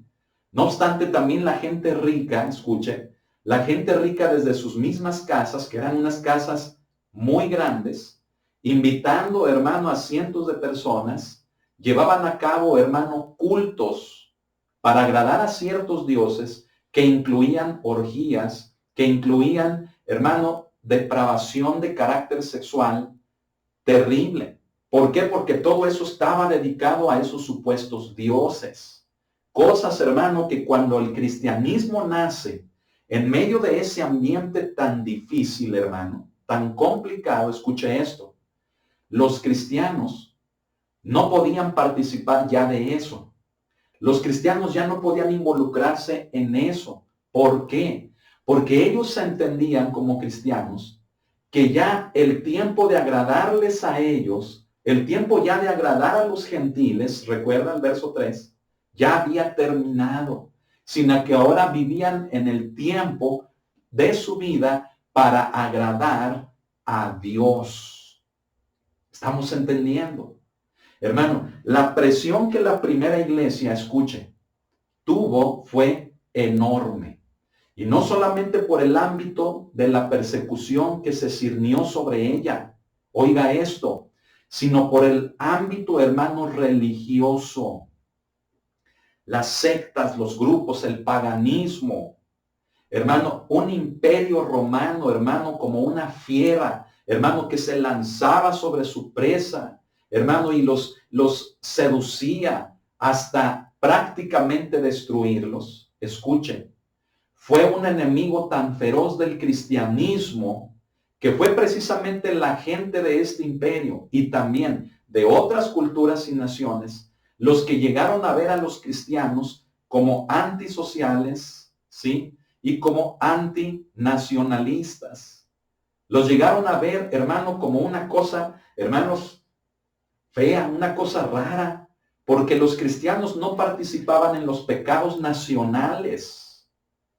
No obstante, también la gente rica, escuche, la gente rica desde sus mismas casas, que eran unas casas muy grandes, invitando, hermano, a cientos de personas, llevaban a cabo, hermano, cultos para agradar a ciertos dioses que incluían orgías, que incluían, hermano, depravación de carácter sexual terrible. ¿Por qué? Porque todo eso estaba dedicado a esos supuestos dioses. Cosas, hermano, que cuando el cristianismo nace en medio de ese ambiente tan difícil, hermano, tan complicado, escuche esto, los cristianos no podían participar ya de eso. Los cristianos ya no podían involucrarse en eso. ¿Por qué? Porque ellos se entendían como cristianos que ya el tiempo de agradarles a ellos, el tiempo ya de agradar a los gentiles, recuerda el verso 3, ya había terminado, sino que ahora vivían en el tiempo de su vida para agradar a Dios. ¿Estamos entendiendo? Hermano, la presión que la primera iglesia, escuche, tuvo fue enorme. Y no solamente por el ámbito de la persecución que se ciñó sobre ella, oiga esto, sino por el ámbito, hermano, religioso. Las sectas, los grupos, el paganismo. Hermano, un imperio romano, hermano, como una fiera, hermano, que se lanzaba sobre su presa, hermano, y los seducía hasta prácticamente destruirlos. Escuchen, fue un enemigo tan feroz del cristianismo que fue precisamente la gente de este imperio y también de otras culturas y naciones los que llegaron a ver a los cristianos como antisociales, ¿sí? Y como antinacionalistas. Los llegaron a ver, hermano, como una cosa, hermanos, fea, una cosa rara, porque los cristianos no participaban en los pecados nacionales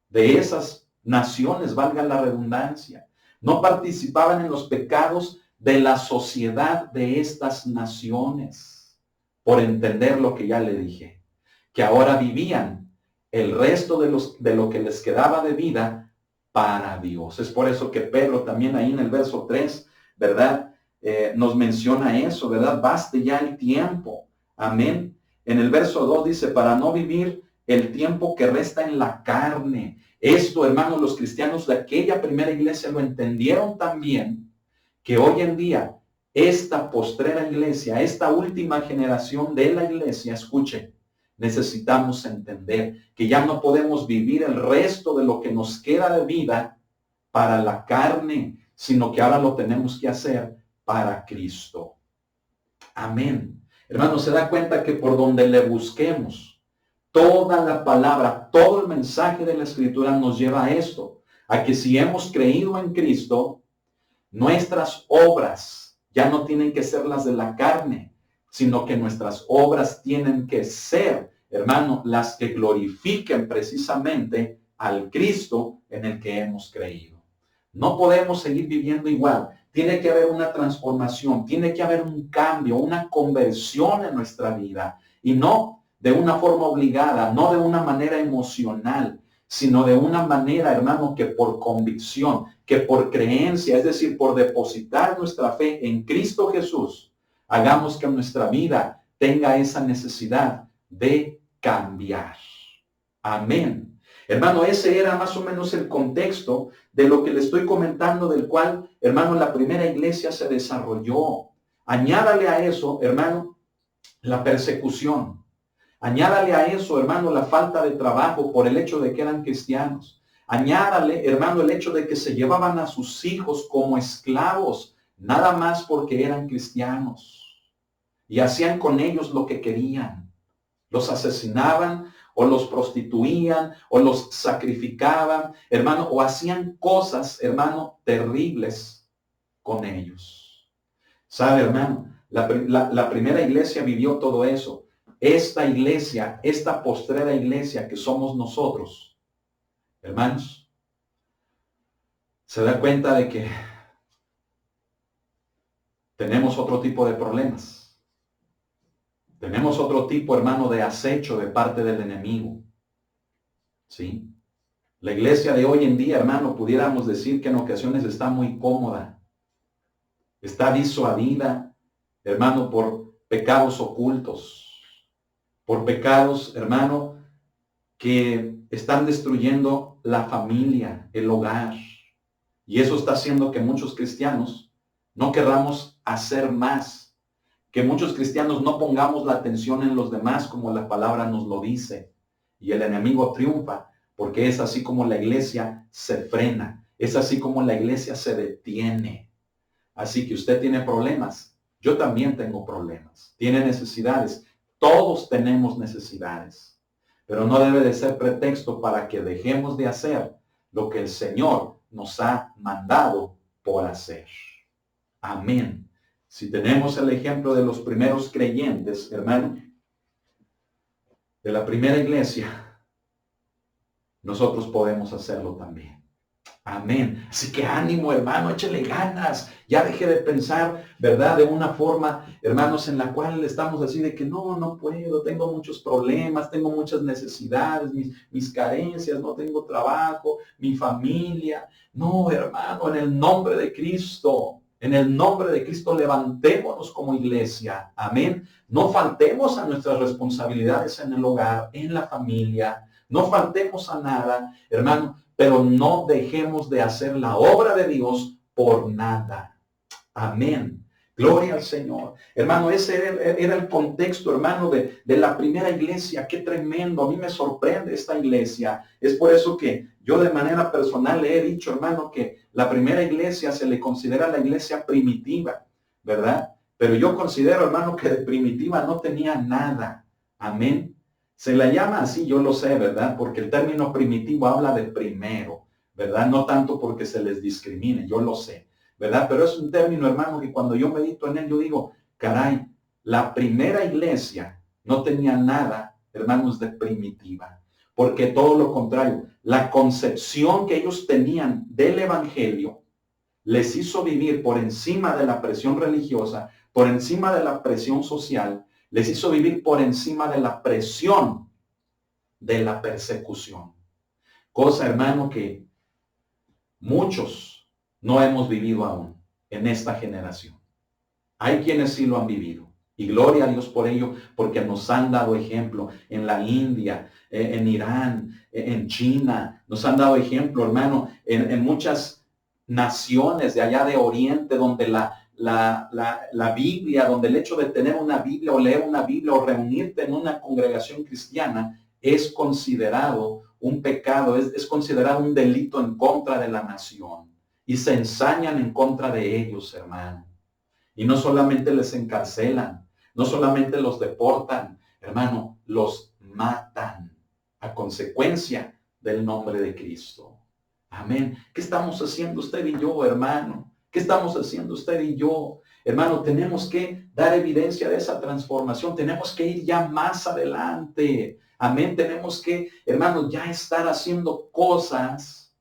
de esas naciones, valga la redundancia. No participaban en los pecados de la sociedad de estas naciones, por entender lo que ya le dije, que ahora vivían el resto de lo que les quedaba de vida para Dios. Es por eso que Pedro también ahí en el verso 3, ¿verdad? nos menciona eso, ¿verdad? Baste ya el tiempo. Amén. En el verso 2 dice, para no vivir el tiempo que resta en la carne. Esto, hermanos, los cristianos de aquella primera iglesia lo entendieron también, que hoy en día esta postrera iglesia, esta última generación de la iglesia, escuche, necesitamos entender que ya no podemos vivir el resto de lo que nos queda de vida para la carne, sino que ahora lo tenemos que hacer para Cristo. Amén. Hermano, se da cuenta que por donde le busquemos, toda la palabra, todo el mensaje de la Escritura nos lleva a esto, a que si hemos creído en Cristo, nuestras obras ya no tienen que ser las de la carne, sino que nuestras obras tienen que ser, hermano, las que glorifiquen precisamente al Cristo en el que hemos creído. No podemos seguir viviendo igual. Tiene que haber una transformación, tiene que haber un cambio, una conversión en nuestra vida. Y no de una forma obligada, no de una manera emocional, sino de una manera, hermano, que por convicción, que por creencia, es decir, por depositar nuestra fe en Cristo Jesús, hagamos que nuestra vida tenga esa necesidad de cambiar. Amén. Hermano, ese era más o menos el contexto de lo que le estoy comentando, del cual, hermano, la primera iglesia se desarrolló. Añádale a eso, hermano, la persecución. Añádale a eso, hermano, la falta de trabajo por el hecho de que eran cristianos. Añádale, hermano, el hecho de que se llevaban a sus hijos como esclavos, nada más porque eran cristianos. Y hacían con ellos lo que querían. Los asesinaban, o los prostituían, o los sacrificaban, hermano, o hacían cosas, hermano, terribles con ellos. ¿Sabe, hermano? La primera iglesia vivió todo eso. Esta iglesia, esta postrera iglesia que somos nosotros, hermanos, se da cuenta de que tenemos otro tipo de problemas. Tenemos otro tipo, hermano, de acecho de parte del enemigo. ¿Sí? La iglesia de hoy en día, hermano, pudiéramos decir que en ocasiones está muy cómoda. Está disuadida, hermano, por pecados ocultos. Por pecados, hermano, que están destruyendo la familia, el hogar. Y eso está haciendo que muchos cristianos no querramos hacer más. Que muchos cristianos no pongamos la atención en los demás como la palabra nos lo dice. Y el enemigo triunfa, porque es así como la iglesia se frena. Es así como la iglesia se detiene. Así que usted tiene problemas. Yo también tengo problemas. Tiene necesidades. Todos tenemos necesidades. Pero no debe de ser pretexto para que dejemos de hacer lo que el Señor nos ha mandado por hacer. Amén. Si tenemos el ejemplo de los primeros creyentes, hermano, de la primera iglesia, nosotros podemos hacerlo también. Amén. Así que ánimo, hermano, échele ganas. Ya deje de pensar, ¿verdad? De una forma, hermanos, en la cual estamos así de que no puedo, tengo muchos problemas, tengo muchas necesidades, mis carencias, no tengo trabajo, mi familia. No, hermano, en el nombre de Cristo. En el nombre de Cristo levantémonos como iglesia. Amén. No faltemos a nuestras responsabilidades en el hogar, en la familia. No faltemos a nada, hermano, pero no dejemos de hacer la obra de Dios por nada. Amén. Gloria al Señor. Hermano, ese era el contexto, hermano, de la primera iglesia. Qué tremendo. A mí me sorprende esta iglesia. Es por eso que yo de manera personal le he dicho, hermano, que la primera iglesia se le considera la iglesia primitiva, ¿verdad? Pero yo considero, hermano, que de primitiva no tenía nada. Amén. Se la llama así, yo lo sé, ¿verdad? Porque el término primitivo habla de primero, ¿verdad? No tanto porque se les discrimine, yo lo sé, ¿verdad? Pero es un término, hermano, que cuando yo medito en él, yo digo, caray, la primera iglesia no tenía nada, hermanos, de primitiva. Porque todo lo contrario, la concepción que ellos tenían del evangelio les hizo vivir por encima de la presión religiosa, por encima de la presión social, les hizo vivir por encima de la presión de la persecución. Cosa, hermano, que muchos no hemos vivido aún en esta generación. Hay quienes sí lo han vivido. Y gloria a Dios por ello, porque nos han dado ejemplo en la India, en Irán, en China. Nos han dado ejemplo, hermano, en muchas naciones de allá de Oriente, donde la Biblia, donde el hecho de tener una Biblia o leer una Biblia o reunirte en una congregación cristiana es considerado un pecado, es considerado un delito en contra de la nación. Y se ensañan en contra de ellos, hermano. Y no solamente les encarcelan, no solamente los deportan, hermano, los matan a consecuencia del nombre de Cristo. Amén. ¿Qué estamos haciendo usted y yo, hermano? ¿Qué estamos haciendo usted y yo? Hermano, tenemos que dar evidencia de esa transformación. Tenemos que ir ya más adelante. Amén. Tenemos que, hermano, ya estar haciendo cosas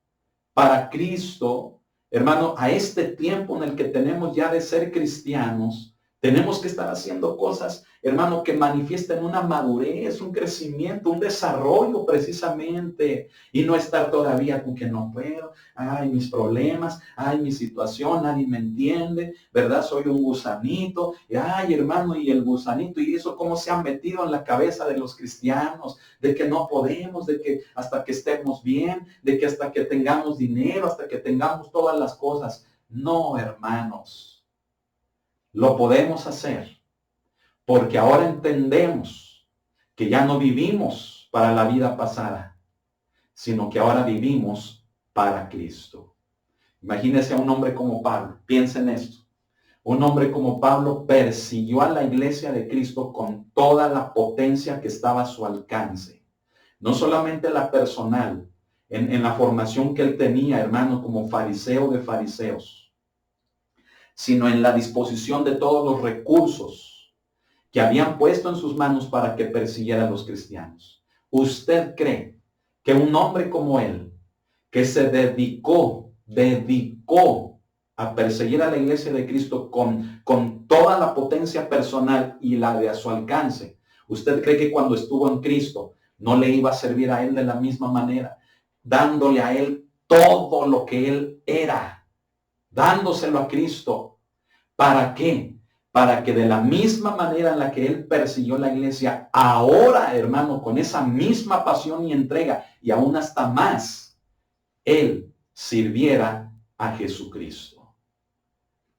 para Cristo. Hermano, a este tiempo en el que tenemos ya de ser cristianos, tenemos que estar haciendo cosas, hermano, que manifiesten una madurez, un crecimiento, un desarrollo precisamente. Y no estar todavía con que no puedo, ay, mis problemas, ay, mi situación, nadie me entiende, ¿verdad? Soy un gusanito, y ay, hermano, y el gusanito, y eso cómo se ha metido en la cabeza de los cristianos, de que no podemos, de que hasta que estemos bien, de que hasta que tengamos dinero, hasta que tengamos todas las cosas. No, hermanos. Lo podemos hacer porque ahora entendemos que ya no vivimos para la vida pasada, sino que ahora vivimos para Cristo. Imagínese a un hombre como Pablo. Piensen en esto. Un hombre como Pablo persiguió a la iglesia de Cristo con toda la potencia que estaba a su alcance. No solamente la personal, en la formación que él tenía, hermano, como fariseo de fariseos, sino en la disposición de todos los recursos que habían puesto en sus manos para que persiguiera a los cristianos. ¿Usted cree que un hombre como él, que se dedicó a perseguir a la iglesia de Cristo con toda la potencia personal y la de a su alcance, usted cree que cuando estuvo en Cristo no le iba a servir a él de la misma manera, dándole a él todo lo que él era, dándoselo a Cristo? ¿Para qué? Para que de la misma manera en la que él persiguió la iglesia, ahora, hermano, con esa misma pasión y entrega, y aún hasta más, él sirviera a Jesucristo.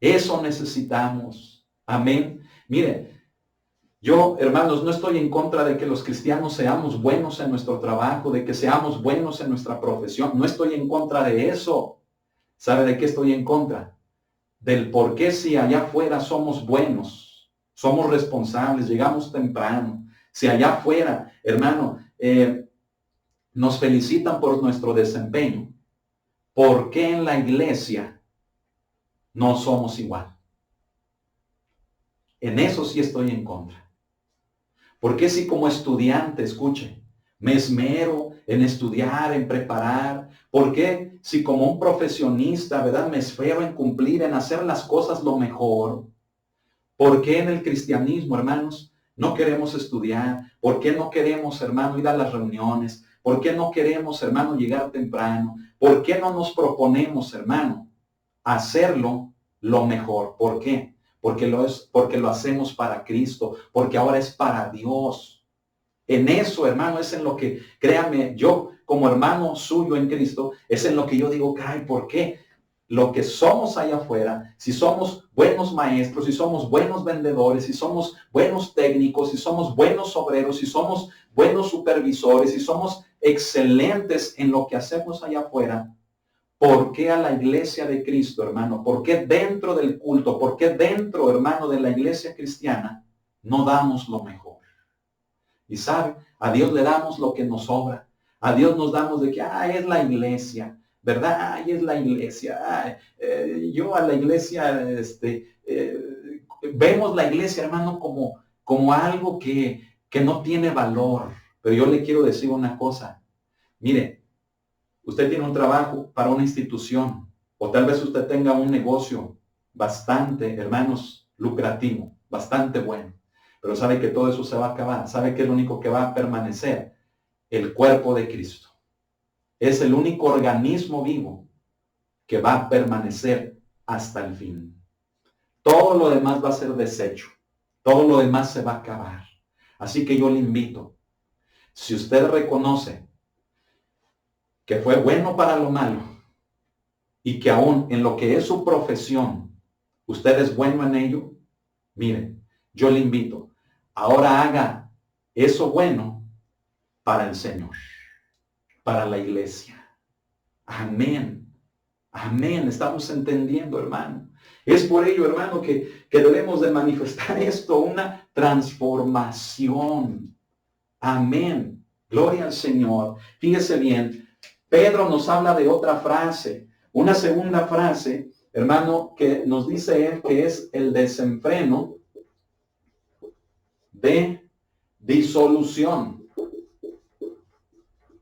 Eso necesitamos. Amén. Mire, yo, hermanos, no estoy en contra de que los cristianos seamos buenos en nuestro trabajo, de que seamos buenos en nuestra profesión. No estoy en contra de eso. ¿Sabe de qué estoy en contra? Del por qué si allá afuera somos buenos, somos responsables, llegamos temprano. Si allá afuera, hermano, nos felicitan por nuestro desempeño, ¿por qué en la iglesia no somos igual? En eso sí estoy en contra. ¿Por qué si como estudiante, escuche, me esmero en estudiar, en preparar? ¿Por qué si como un profesionista, verdad, me esmero en cumplir, en hacer las cosas lo mejor? ¿Por qué en el cristianismo, hermanos, no queremos estudiar? ¿Por qué no queremos, hermano, ir a las reuniones? ¿Por qué no queremos, hermano, llegar temprano? ¿Por qué no nos proponemos, hermano, hacerlo lo mejor? ¿Por qué? Porque lo hacemos para Cristo, porque ahora es para Dios. En eso, hermano, es en lo que, créame, yo como hermano suyo en Cristo, es en lo que yo digo, ay, ¿por qué? Lo que somos allá afuera, si somos buenos maestros, si somos buenos vendedores, si somos buenos técnicos, si somos buenos obreros, si somos buenos supervisores, si somos excelentes en lo que hacemos allá afuera, ¿por qué a la iglesia de Cristo, hermano? ¿Por qué dentro del culto? ¿Por qué dentro, hermano, de la iglesia cristiana no damos lo mejor? Y sabe, a Dios le damos lo que nos sobra. A Dios nos damos de que, es la iglesia, ¿verdad? Es la iglesia. Yo a la iglesia, vemos la iglesia, hermano, como algo que no tiene valor. Pero yo le quiero decir una cosa. Mire, usted tiene un trabajo para una institución, o tal vez usted tenga un negocio bastante, hermanos, lucrativo, bastante bueno. Pero sabe que todo eso se va a acabar. ¿Sabe que es lo único que va a permanecer? El cuerpo de Cristo. Es el único organismo vivo que va a permanecer hasta el fin. todo lo demás va a ser desecho. Todo lo demás se va a acabar. Así que yo le invito, si usted reconoce que fue bueno para lo malo y que aún en lo que es su profesión, usted es bueno en ello, mire, yo le invito, ahora haga eso bueno para el Señor, para la iglesia. Amén. Amén. Estamos entendiendo, hermano. Es por ello, hermano, que debemos de manifestar esto, una transformación. Amén. Gloria al Señor. Fíjese bien, Pedro nos habla de otra frase, una segunda frase, hermano, que nos dice él que es el desenfreno de disolución.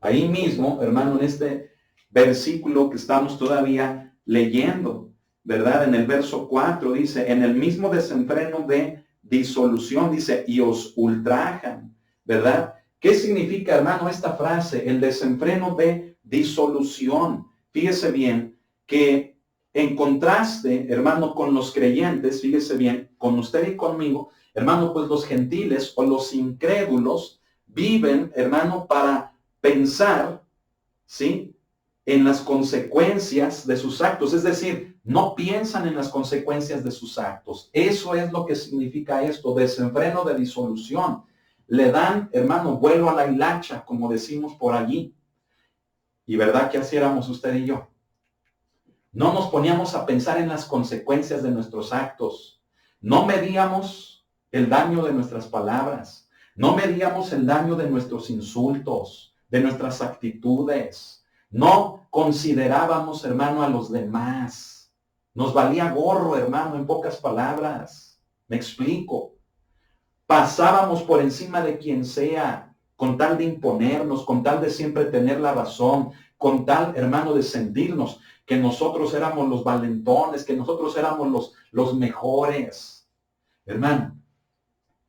Ahí mismo, hermano, en este versículo que estamos todavía leyendo, ¿verdad? En el verso 4 dice, en el mismo desenfreno de disolución, dice, y os ultrajan, ¿verdad? ¿Qué significa, hermano, esta frase? El desenfreno de disolución. Fíjese bien que en contraste, hermano, con los creyentes, fíjese bien, con usted y conmigo, hermano, pues los gentiles o los incrédulos viven, hermano, para pensar, ¿sí?, en las consecuencias de sus actos. Es decir, no piensan en las consecuencias de sus actos. Eso es lo que significa esto, desenfreno de disolución. Le dan, hermano, vuelo a la hilacha, como decimos por allí. Y verdad que así éramos usted y yo. No nos poníamos a pensar en las consecuencias de nuestros actos. No medíamos el daño de nuestras palabras. No medíamos el daño de nuestros insultos, de nuestras actitudes. No considerábamos, hermano, a los demás. Nos valía gorro, hermano, en pocas palabras. Me explico. Pasábamos por encima de quien sea, con tal de imponernos, con tal de siempre tener la razón, con tal, hermano, de sentirnos que nosotros éramos los valentones, que nosotros éramos los mejores. Hermano,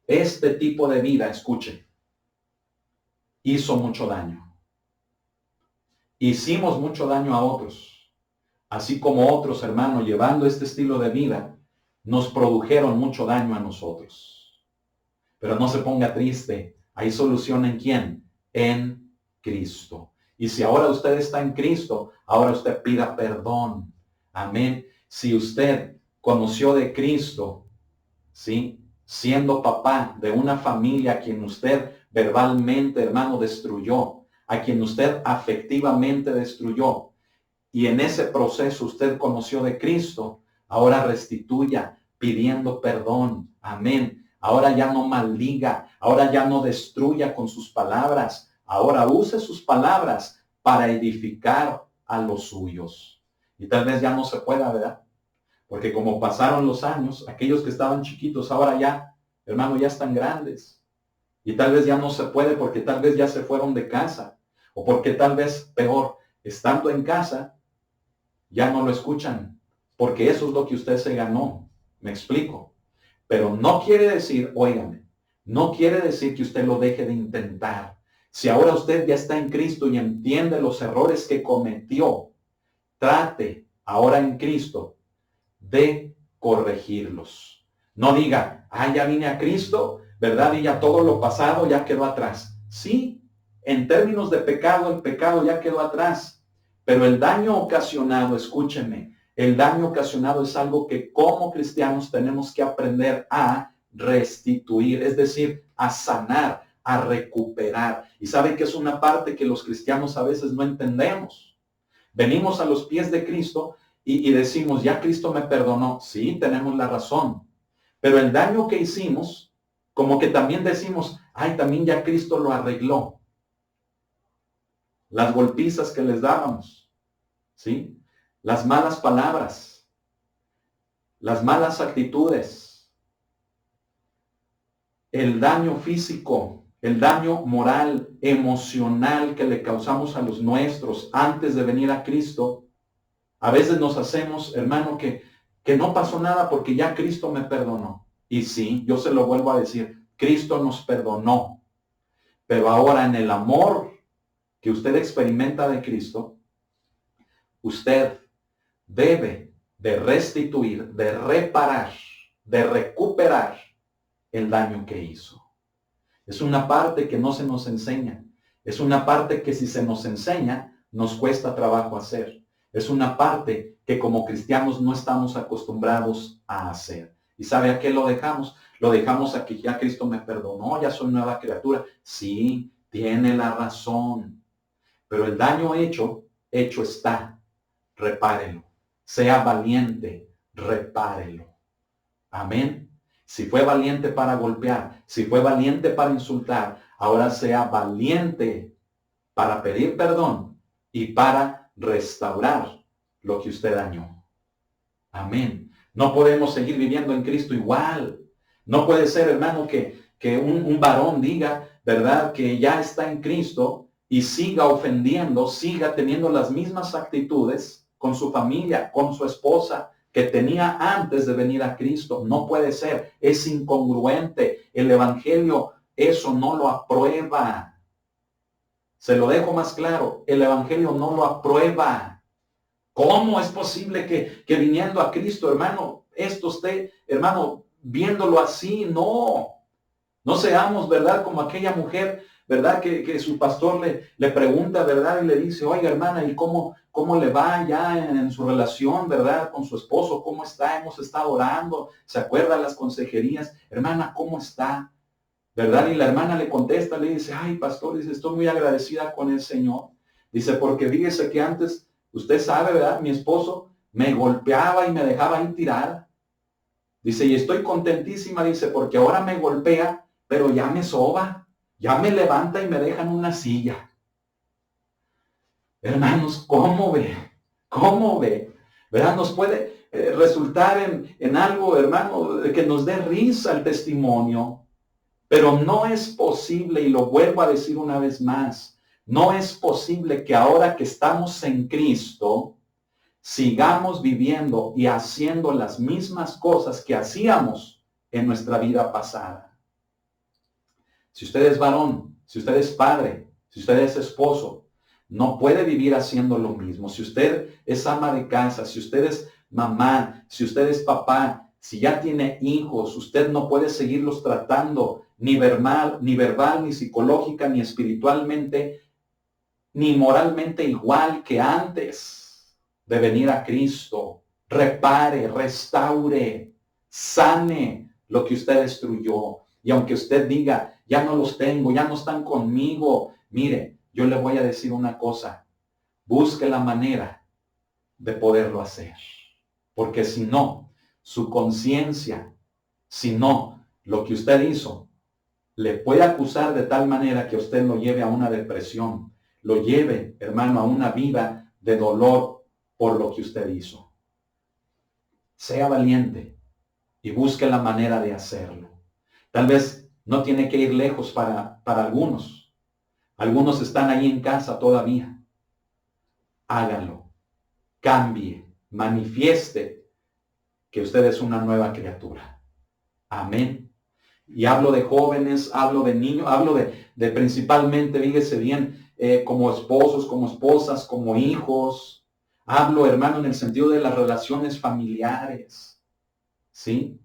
este tipo de vida, escuche, hizo mucho daño. Hicimos mucho daño a otros, así como otros, hermanos, llevando este estilo de vida, nos produjeron mucho daño a nosotros. Pero no se ponga triste, hay solución ¿en quién? En Cristo. Y si ahora usted está en Cristo, ahora usted pida perdón. Amén. Si usted conoció de Cristo, ¿sí?, siendo papá de una familia a quien usted verbalmente, hermano, destruyó, a quien usted afectivamente destruyó, y en ese proceso usted conoció de Cristo, ahora restituya pidiendo perdón. Amén. Ahora ya no maldiga, ahora ya no destruya con sus palabras, ahora use sus palabras para edificar a los suyos. Y tal vez ya no se pueda, ¿verdad? Porque como pasaron los años, aquellos que estaban chiquitos ahora ya, hermano, ya están grandes. Y tal vez ya no se puede porque tal vez ya se fueron de casa. O porque tal vez, peor, estando en casa, ya no lo escuchan. Porque eso es lo que usted se ganó. Me explico. Pero no quiere decir, óigame, no quiere decir que usted lo deje de intentar. Si ahora usted ya está en Cristo y entiende los errores que cometió, trate ahora en Cristo de corregirlos. No diga, ya vine a Cristo, ¿verdad? Y ya todo lo pasado ya quedó atrás. Sí, en términos de pecado, el pecado ya quedó atrás. Pero el daño ocasionado, escúcheme, el daño ocasionado es algo que como cristianos tenemos que aprender a restituir, es decir, a sanar, a recuperar. Y saben que es una parte que los cristianos a veces no entendemos. Venimos a los pies de Cristo y decimos, ya Cristo me perdonó. Sí, tenemos la razón. Pero el daño que hicimos, como que también decimos, también ya Cristo lo arregló. Las golpizas que les dábamos, ¿sí? Las malas palabras, las malas actitudes, el daño físico, el daño moral, emocional que le causamos a los nuestros antes de venir a Cristo. A veces nos hacemos, hermano, que no pasó nada porque ya Cristo me perdonó. Y sí, yo se lo vuelvo a decir, Cristo nos perdonó. Pero ahora en el amor que usted experimenta de Cristo, usted debe de restituir, de reparar, de recuperar el daño que hizo. Es una parte que no se nos enseña. Es una parte que si se nos enseña, nos cuesta trabajo hacer. Es una parte que como cristianos no estamos acostumbrados a hacer. ¿Y sabe a qué lo dejamos? Lo dejamos a que ya Cristo me perdonó, ya soy nueva criatura. Sí, tiene la razón. Pero el daño hecho está. Repárelo. Sea valiente, repárelo. Amén. Si fue valiente para golpear, si fue valiente para insultar, ahora sea valiente para pedir perdón y para restaurar lo que usted dañó. Amén. No podemos seguir viviendo en Cristo igual. No puede ser, hermano, que un varón diga, ¿verdad?, que ya está en Cristo y siga ofendiendo, siga teniendo las mismas actitudes con su familia, con su esposa, que tenía antes de venir a Cristo. No puede ser, es incongruente. El Evangelio eso no lo aprueba. Se lo dejo más claro, el Evangelio no lo aprueba. ¿Cómo es posible que viniendo a Cristo, hermano, esto esté, hermano, viéndolo así? No seamos, ¿verdad?, como aquella mujer, ¿verdad?, que su pastor le pregunta, ¿verdad?, y le dice, oiga, hermana, ¿y cómo le va ya en su relación, ¿verdad?, con su esposo? ¿Cómo está? Hemos estado orando. ¿Se acuerda las consejerías? Hermana, ¿cómo está? ¿Verdad? Y la hermana le contesta, le dice, ay, pastor, dice, estoy muy agradecida con el Señor. Dice, porque fíjese que antes, usted sabe, ¿verdad?, mi esposo me golpeaba y me dejaba ahí tirada. Dice, y estoy contentísima, dice, porque ahora me golpea, pero ya me soba, ya me levanta y me deja en una silla. Hermanos, ¿cómo ve? ¿Cómo ve? ¿Verdad? Nos puede resultar en algo, hermano, que nos dé risa el testimonio, pero no es posible, y lo vuelvo a decir una vez más, no es posible que ahora que estamos en Cristo, sigamos viviendo y haciendo las mismas cosas que hacíamos en nuestra vida pasada. Si usted es varón, si usted es padre, si usted es esposo, no puede vivir haciendo lo mismo. Si usted es ama de casa, si usted es mamá, si usted es papá, si ya tiene hijos, usted no puede seguirlos tratando ni verbal, ni psicológica, ni espiritualmente, ni moralmente igual que antes de venir a Cristo. Repare, restaure, sane lo que usted destruyó. Y aunque usted diga, ya no los tengo, ya no están conmigo, mire, yo le voy a decir una cosa, busque la manera de poderlo hacer. Porque si no, su conciencia, si no, lo que usted hizo, le puede acusar de tal manera que usted lo lleve a una depresión, lo lleve, hermano, a una vida de dolor por lo que usted hizo. Sea valiente y busque la manera de hacerlo. Tal vez no tiene que ir lejos para algunos. Algunos están ahí en casa todavía. Hágalo, cambie, manifieste que usted es una nueva criatura. Amén. Y hablo de jóvenes, hablo de niños, hablo de principalmente, fíjese bien, como esposos, como esposas, como hijos. Hablo, hermano, en el sentido de las relaciones familiares. ¿Sí?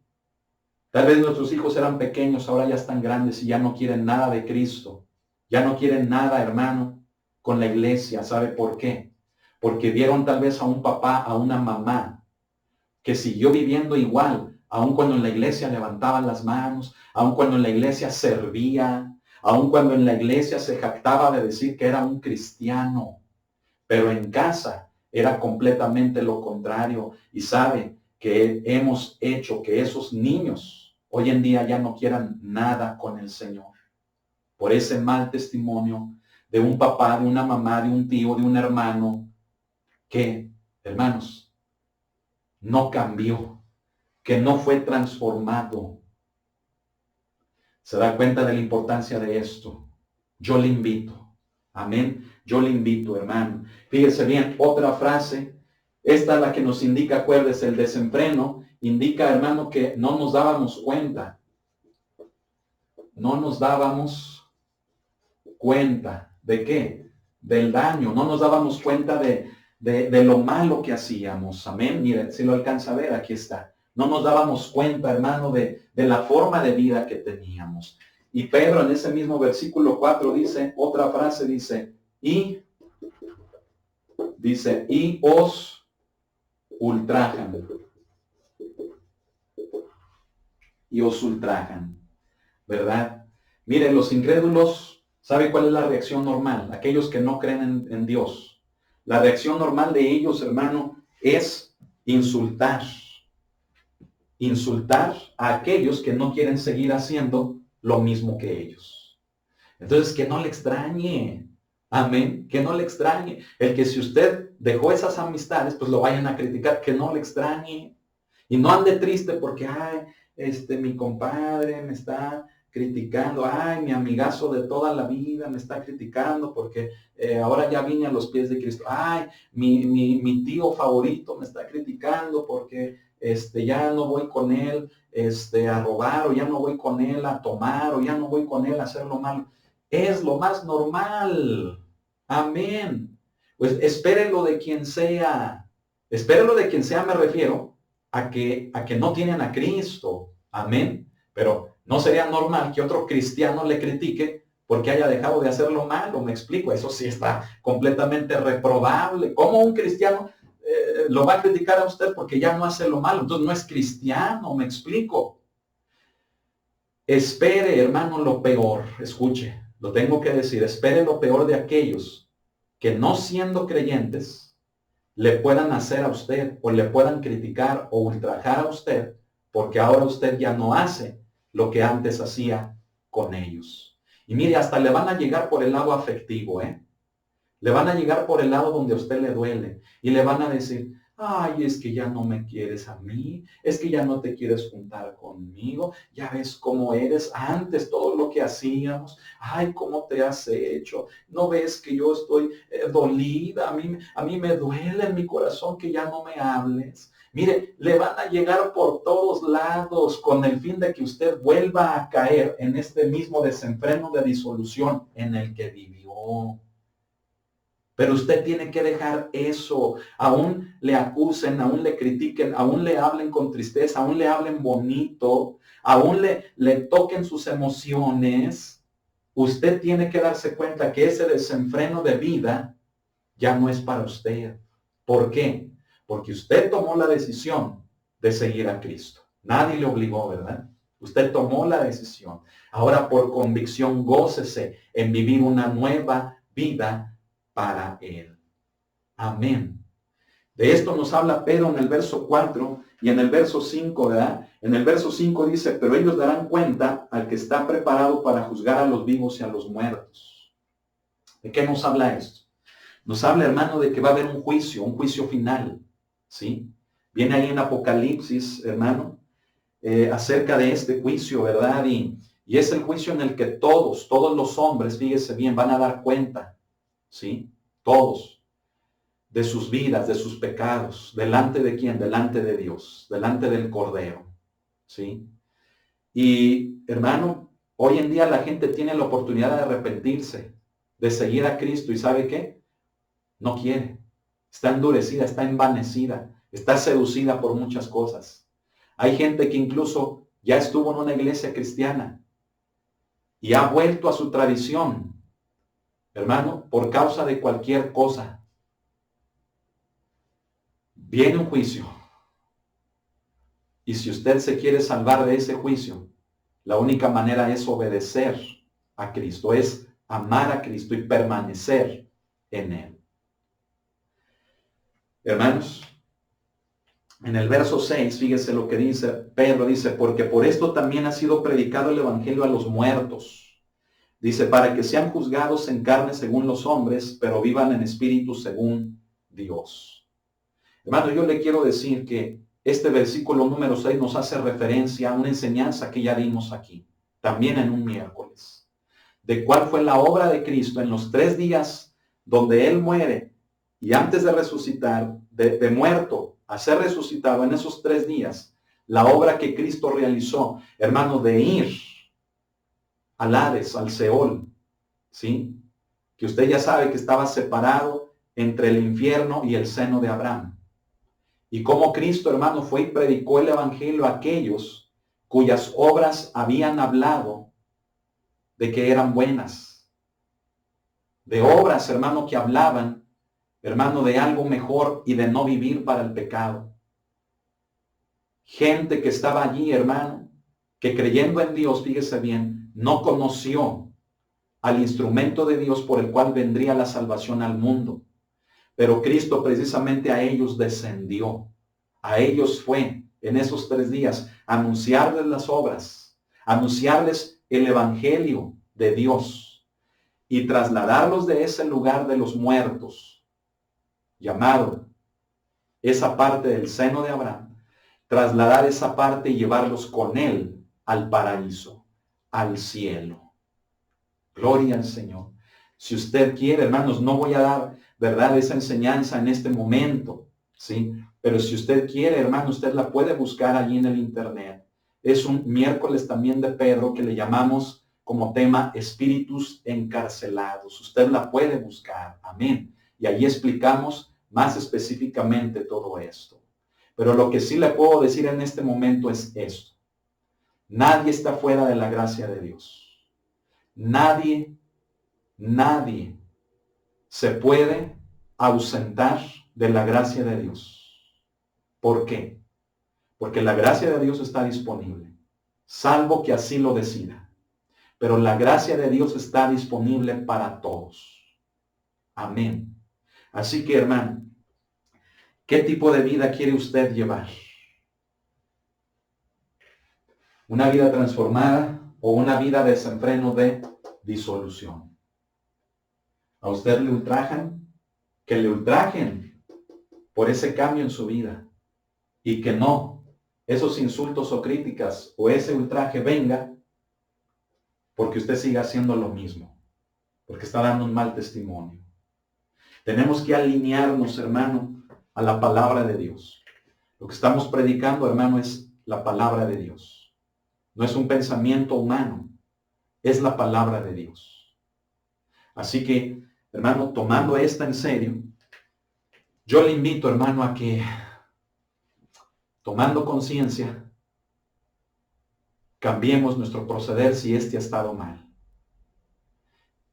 Tal vez nuestros hijos eran pequeños, ahora ya están grandes y ya no quieren nada de Cristo. Ya no quieren nada, hermano, con la iglesia. ¿Sabe por qué? Porque vieron tal vez a un papá, a una mamá, que siguió viviendo igual, aun cuando en la iglesia levantaban las manos, aun cuando en la iglesia servía, aun cuando en la iglesia se jactaba de decir que era un cristiano. Pero en casa era completamente lo contrario. Y sabe que hemos hecho que esos niños hoy en día ya no quieran nada con el Señor. Por ese mal testimonio de un papá, de una mamá, de un tío, de un hermano, que, hermanos, no cambió, que no fue transformado. ¿Se da cuenta de la importancia de esto? Yo le invito. Amén. Yo le invito, hermano. Fíjese bien, otra frase. Esta es la que nos indica, acuérdese, el desenfreno. Indica, hermano, que no nos dábamos cuenta. No nos dábamos cuenta. ¿De qué? Del daño. No nos dábamos cuenta de lo malo que hacíamos. Amén. Miren, si lo alcanza a ver, aquí está. No nos dábamos cuenta, hermano, de la forma de vida que teníamos. Y Pedro en ese mismo versículo 4 dice, otra frase y os ultrajan. Y os ultrajan, ¿verdad? Miren, los incrédulos, ¿sabe cuál es la reacción normal? Aquellos que no creen en Dios. La reacción normal de ellos, hermano, es insultar. Insultar a aquellos que no quieren seguir haciendo lo mismo que ellos. Entonces, que no le extrañe. Amén. Que no le extrañe. El que si usted dejó esas amistades, pues lo vayan a criticar. Que no le extrañe. Y no ande triste porque, ay, mi compadre me está criticando. Ay, mi amigazo de toda la vida me está criticando porque ahora ya vine a los pies de Cristo. Ay, mi tío favorito me está criticando porque ya no voy con él a robar, o ya no voy con él a tomar, o ya no voy con él a hacer lo malo. Es lo más normal. Amén. Pues espérenlo de quien sea. Espérenlo de quien sea, me refiero a que no tienen a Cristo. Amén. Pero no sería normal que otro cristiano le critique porque haya dejado de hacer lo malo. Me explico. Eso sí está completamente reprobable. ¿Cómo un cristiano lo va a criticar a usted porque ya no hace lo malo? Entonces no es cristiano. Me explico. Espere, hermano, lo peor. Escuche, lo tengo que decir. Espere lo peor de aquellos que no siendo creyentes le puedan hacer a usted o le puedan criticar o ultrajar a usted porque ahora usted ya no hace lo que antes hacía con ellos. Y mire, hasta le van a llegar por el lado afectivo, Le van a llegar por el lado donde a usted le duele y le van a decir, ay, es que ya no me quieres a mí, es que ya no te quieres juntar conmigo, ya ves cómo eres antes, todo lo que hacíamos, ay, cómo te has hecho, no ves que yo estoy dolida, a mí me duele en mi corazón que ya no me hables. Mire, le van a llegar por todos lados con el fin de que usted vuelva a caer en este mismo desenfreno de disolución en el que vivió. Pero usted tiene que dejar eso. Aún le acusen, aún le critiquen, aún le hablen con tristeza, aún le hablen bonito, aún le toquen sus emociones. Usted tiene que darse cuenta que ese desenfreno de vida ya no es para usted. ¿Por qué? Porque usted tomó la decisión de seguir a Cristo. Nadie le obligó, ¿verdad? Usted tomó la decisión. Ahora por convicción gócese en vivir una nueva vida para Él. Amén. De esto nos habla Pedro en el verso 4 y en el verso 5, ¿verdad? En el verso 5 dice, pero ellos darán cuenta al que está preparado para juzgar a los vivos y a los muertos. ¿De qué nos habla esto? Nos habla, hermano, de que va a haber un juicio final, ¿sí? Viene ahí en Apocalipsis, hermano, acerca de este juicio, ¿verdad? Y es el juicio en el que todos los hombres, fíjese bien, van a dar cuenta, ¿sí? Todos, de sus vidas, de sus pecados. ¿Delante de quién? Delante de Dios, delante del Cordero, ¿sí? Y, hermano, hoy en día la gente tiene la oportunidad de arrepentirse, de seguir a Cristo, ¿y sabe qué? No quiere. Está endurecida, está envanecida, está seducida por muchas cosas. Hay gente que incluso ya estuvo en una iglesia cristiana y ha vuelto a su tradición, hermano, por causa de cualquier cosa. Viene un juicio. Y si usted se quiere salvar de ese juicio, la única manera es obedecer a Cristo, es amar a Cristo y permanecer en Él. Hermanos, en el verso 6, fíjese lo que dice, Pedro dice, porque por esto también ha sido predicado el evangelio a los muertos. Dice, para que sean juzgados en carne según los hombres, pero vivan en espíritu según Dios. Hermano, yo le quiero decir que este versículo número 6 nos hace referencia a una enseñanza que ya dimos aquí, también en un miércoles, de cuál fue la obra de Cristo en los 3 días donde Él muere y antes de resucitar, de muerto a ser resucitado en esos 3 días, la obra que Cristo realizó, hermano, de ir al Hades, al Seol, ¿sí? Que usted ya sabe que estaba separado entre el infierno y el seno de Abraham. Y cómo Cristo, hermano, fue y predicó el evangelio a aquellos cuyas obras habían hablado de que eran buenas. De obras, hermano, que hablaban, hermano, de algo mejor y de no vivir para el pecado. Gente que estaba allí, hermano, que creyendo en Dios, fíjese bien, no conoció al instrumento de Dios por el cual vendría la salvación al mundo. Pero Cristo precisamente a ellos descendió. A ellos fue en esos 3 días anunciarles las obras, anunciarles el evangelio de Dios y trasladarlos de ese lugar de los muertos, llamado esa parte del seno de Abraham, trasladar esa parte y llevarlos con él al paraíso, al cielo. Gloria al Señor. Si usted quiere, hermanos, no voy a dar, ¿verdad?, esa enseñanza en este momento, ¿sí? Pero si usted quiere, hermano, usted la puede buscar allí en el internet. Es un miércoles también de Pedro que le llamamos como tema espíritus encarcelados. Usted la puede buscar, amén. Y allí explicamos más específicamente todo esto. Pero lo que sí le puedo decir en este momento es esto. Nadie está fuera de la gracia de Dios. Nadie se puede ausentar de la gracia de Dios. ¿Por qué? Porque la gracia de Dios está disponible, salvo que así lo decida. Pero la gracia de Dios está disponible para todos. Amén. Así que, hermano, ¿qué tipo de vida quiere usted llevar? ¿Una vida transformada o una vida de desenfreno, de disolución? ¿A usted le ultrajan? Que le ultrajen por ese cambio en su vida. Y que no, esos insultos o críticas o ese ultraje venga porque usted siga haciendo lo mismo, porque está dando un mal testimonio. Tenemos que alinearnos, hermano, a la palabra de Dios. Lo que estamos predicando, hermano, es la palabra de Dios. No es un pensamiento humano, es la palabra de Dios. Así que, hermano, tomando esta en serio, yo le invito, hermano, a que, tomando conciencia, cambiemos nuestro proceder si este ha estado mal.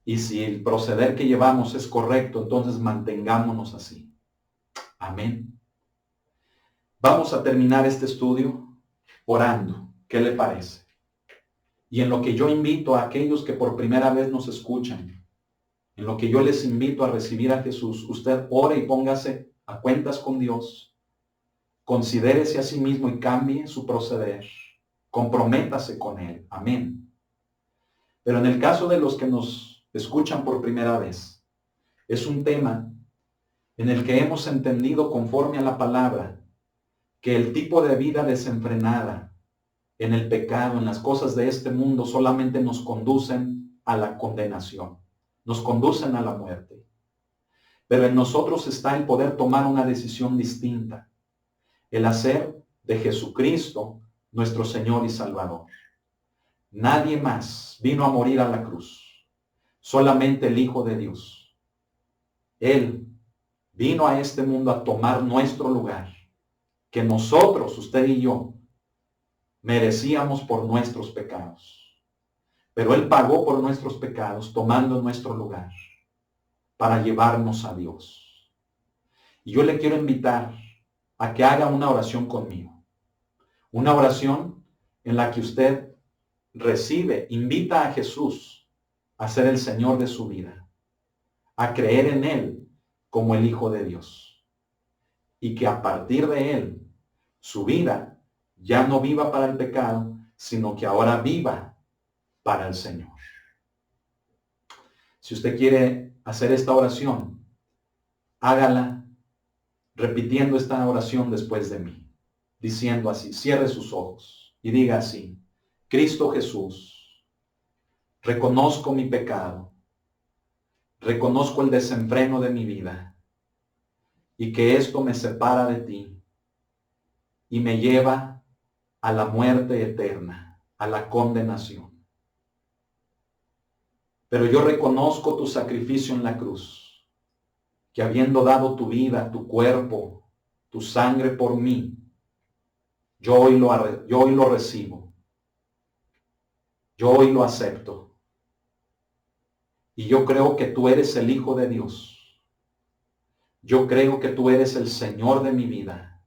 Y si el proceder que llevamos es correcto, entonces mantengámonos así. Amén. Vamos a terminar este estudio orando. ¿Qué le parece? Y en lo que yo invito a aquellos que por primera vez nos escuchan, en lo que yo les invito a recibir a Jesús, usted ore y póngase a cuentas con Dios. Considérese a sí mismo y cambie su proceder. Comprométase con Él. Amén. Pero en el caso de los que nos escuchan por primera vez, es un tema en el que hemos entendido conforme a la palabra que el tipo de vida desenfrenada en el pecado, en las cosas de este mundo, solamente nos conducen a la condenación, nos conducen a la muerte. Pero en nosotros está el poder tomar una decisión distinta, el hacer de Jesucristo nuestro Señor y Salvador. Nadie más vino a morir a la cruz, solamente el Hijo de Dios. Él vino a este mundo a tomar nuestro lugar, que nosotros, usted y yo, merecíamos por nuestros pecados. Pero Él pagó por nuestros pecados, tomando nuestro lugar, para llevarnos a Dios. Y yo le quiero invitar a que haga una oración conmigo. Una oración en la que usted recibe, invita a Jesús a ser el Señor de su vida, a creer en Él como el Hijo de Dios. Y que a partir de Él, su vida ya no viva para el pecado, sino que ahora viva para el Señor. Si usted quiere hacer esta oración, hágala repitiendo esta oración después de mí, diciendo así, cierre sus ojos y diga así: Cristo Jesús, reconozco mi pecado, reconozco el desenfreno de mi vida y que esto me separa de ti y me lleva a la muerte eterna, a la condenación. Pero yo reconozco tu sacrificio en la cruz, que habiendo dado tu vida, tu cuerpo, tu sangre por mí. Yo hoy lo recibo. Yo hoy lo acepto. Y yo creo que tú eres el Hijo de Dios. Yo creo que tú eres el Señor de mi vida.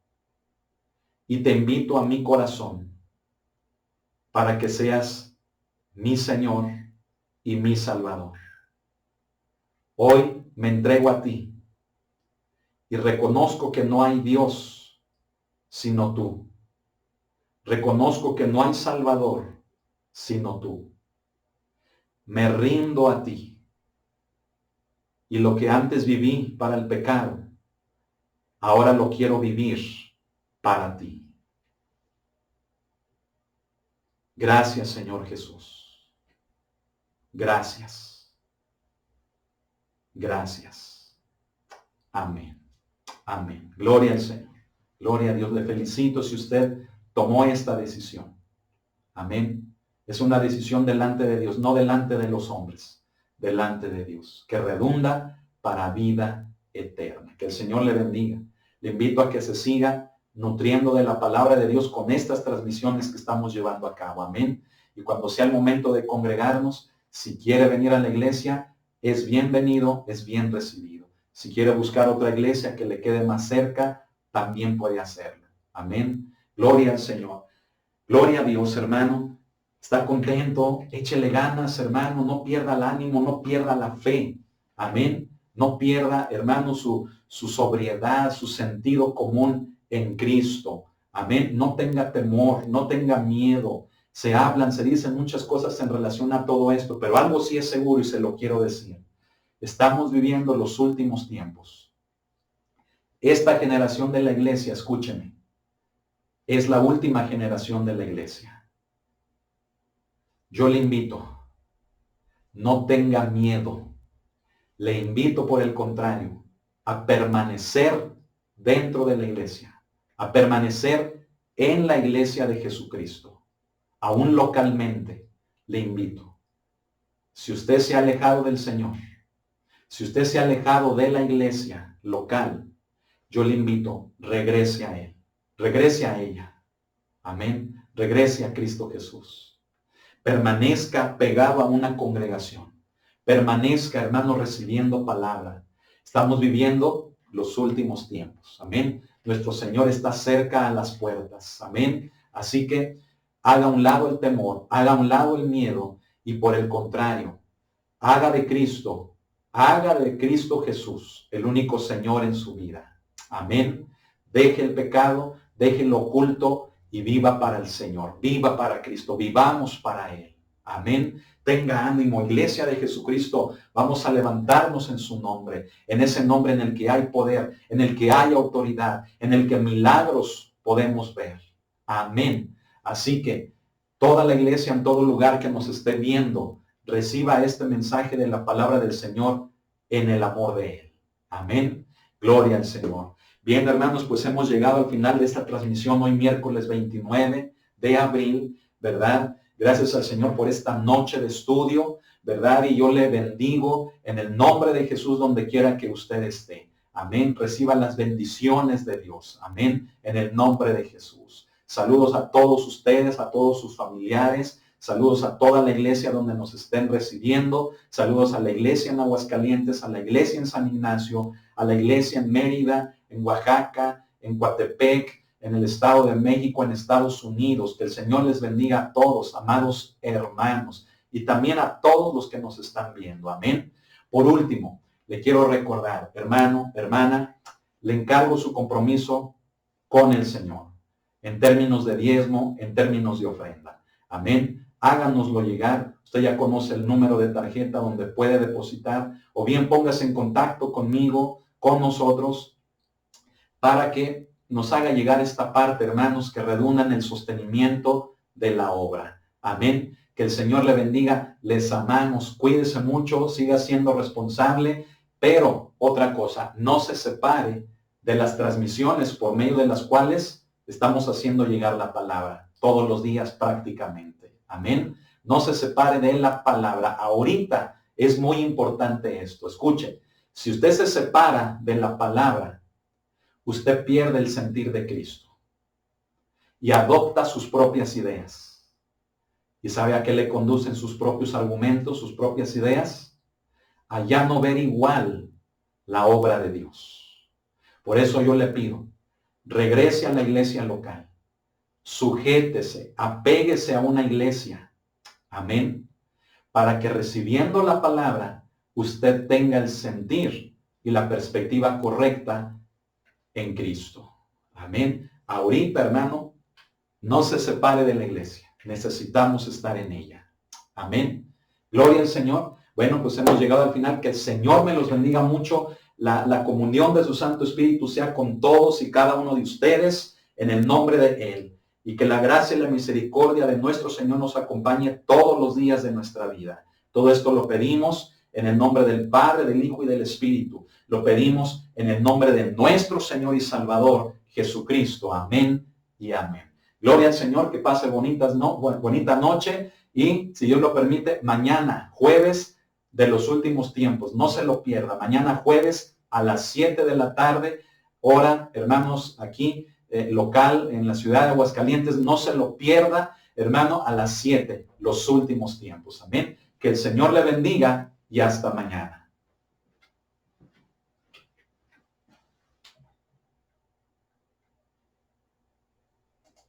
Y te invito a mi corazón para que seas mi Señor y mi Salvador. Hoy me entrego a ti y reconozco que no hay Dios sino tú. Reconozco que no hay Salvador sino tú. Me rindo a ti. Y lo que antes viví para el pecado, ahora lo quiero vivir para ti. Gracias, Señor Jesús. Gracias. Gracias. Amén. Amén. Gloria al Señor. Gloria a Dios. Le felicito si usted tomó esta decisión. Amén. Es una decisión delante de Dios, no delante de los hombres, delante de Dios, que redunda para vida eterna. Que el Señor le bendiga. Le invito a que se siga nutriendo de la palabra de Dios con estas transmisiones que estamos llevando a cabo. Amén. Y cuando sea el momento de congregarnos, si quiere venir a la iglesia, es bienvenido, es bien recibido. Si quiere buscar otra iglesia que le quede más cerca, también puede hacerlo. Amén. Gloria al Señor. Gloria a Dios, hermano. Está contento, échele ganas, hermano. No pierda el ánimo, no pierda la fe. Amén. No pierda, hermano, su sobriedad, su sentido común en Cristo. Amén. No tenga temor, no tenga miedo. Se hablan, se dicen muchas cosas en relación a todo esto, pero algo sí es seguro y se lo quiero decir. Estamos viviendo los últimos tiempos. Esta generación de la iglesia, escúcheme, es la última generación de la iglesia. Yo le invito, no tenga miedo. Le invito, por el contrario, a permanecer dentro de la iglesia, a permanecer en la iglesia de Jesucristo. Aún localmente, le invito. Si usted se ha alejado del Señor, si usted se ha alejado de la iglesia local, yo le invito, regrese a Él, regrese a ella. Amén. Regrese a Cristo Jesús. Permanezca pegado a una congregación. Permanezca, hermano, recibiendo palabra. Estamos viviendo los últimos tiempos. Amén. Nuestro Señor está cerca a las puertas. Amén. Así que haga a un lado el temor, haga a un lado el miedo y por el contrario, haga de Cristo Jesús el único Señor en su vida. Amén. Deje el pecado, deje lo oculto y viva para el Señor. Viva para Cristo. Vivamos para Él. Amén. Tenga ánimo, iglesia de Jesucristo. Vamos a levantarnos en su nombre. En ese nombre en el que hay poder, en el que hay autoridad, en el que milagros podemos ver. Amén. Así que toda la iglesia en todo lugar que nos esté viendo, reciba este mensaje de la palabra del Señor en el amor de Él. Amén. Gloria al Señor. Bien, hermanos, pues hemos llegado al final de esta transmisión hoy miércoles 29 de abril, ¿verdad? Gracias al Señor por esta noche de estudio, ¿verdad? Y yo le bendigo en el nombre de Jesús donde quiera que usted esté. Amén. Reciba las bendiciones de Dios. Amén. En el nombre de Jesús. Saludos a todos ustedes, a todos sus familiares. Saludos a toda la iglesia donde nos estén recibiendo. Saludos a la iglesia en Aguascalientes, a la iglesia en San Ignacio, a la iglesia en Mérida, en Oaxaca, en Coatepec, en el Estado de México, en Estados Unidos. Que el Señor les bendiga a todos, amados hermanos, y también a todos los que nos están viendo. Amén. Por último, le quiero recordar, hermano, hermana, le encargo su compromiso con el Señor, en términos de diezmo, en términos de ofrenda. Amén. Háganoslo llegar. Usted ya conoce el número de tarjeta donde puede depositar, o bien póngase en contacto conmigo, con nosotros, para que nos haga llegar esta parte, hermanos, que redunda en el sostenimiento de la obra. Amén. Que el Señor le bendiga. Les amamos. Cuídese mucho, siga siendo responsable, pero otra cosa, no se separe de las transmisiones por medio de las cuales estamos haciendo llegar la palabra todos los días prácticamente. Amén. No se separe de la palabra. Ahorita es muy importante esto. Escuche, si usted se separa de la palabra, usted pierde el sentir de Cristo y adopta sus propias ideas. ¿Y sabe a qué le conducen sus propios argumentos, sus propias ideas? A ya no ver igual la obra de Dios. Por eso yo le pido, regrese a la iglesia local, sujétese, apéguese a una iglesia, amén, para que recibiendo la palabra, usted tenga el sentir y la perspectiva correcta en Cristo. Amén. Ahorita, hermano, no se separe de la iglesia. Necesitamos estar en ella. Amén. Gloria al Señor. Bueno, pues hemos llegado al final. Que el Señor me los bendiga mucho. La comunión de su Santo Espíritu sea con todos y cada uno de ustedes en el nombre de Él. Y que la gracia y la misericordia de nuestro Señor nos acompañe todos los días de nuestra vida. Todo esto lo pedimos en el nombre del Padre, del Hijo y del Espíritu. Lo pedimos en el nombre de nuestro Señor y Salvador, Jesucristo. Amén y amén. Gloria al Señor, que pase bonita noche y, si Dios lo permite, mañana, jueves de los últimos tiempos, no se lo pierda. Mañana jueves a las 7 de la tarde, hora, hermanos, aquí, local, en la ciudad de Aguascalientes, no se lo pierda, hermano, a las 7, los últimos tiempos. Amén. Que el Señor le bendiga y hasta mañana.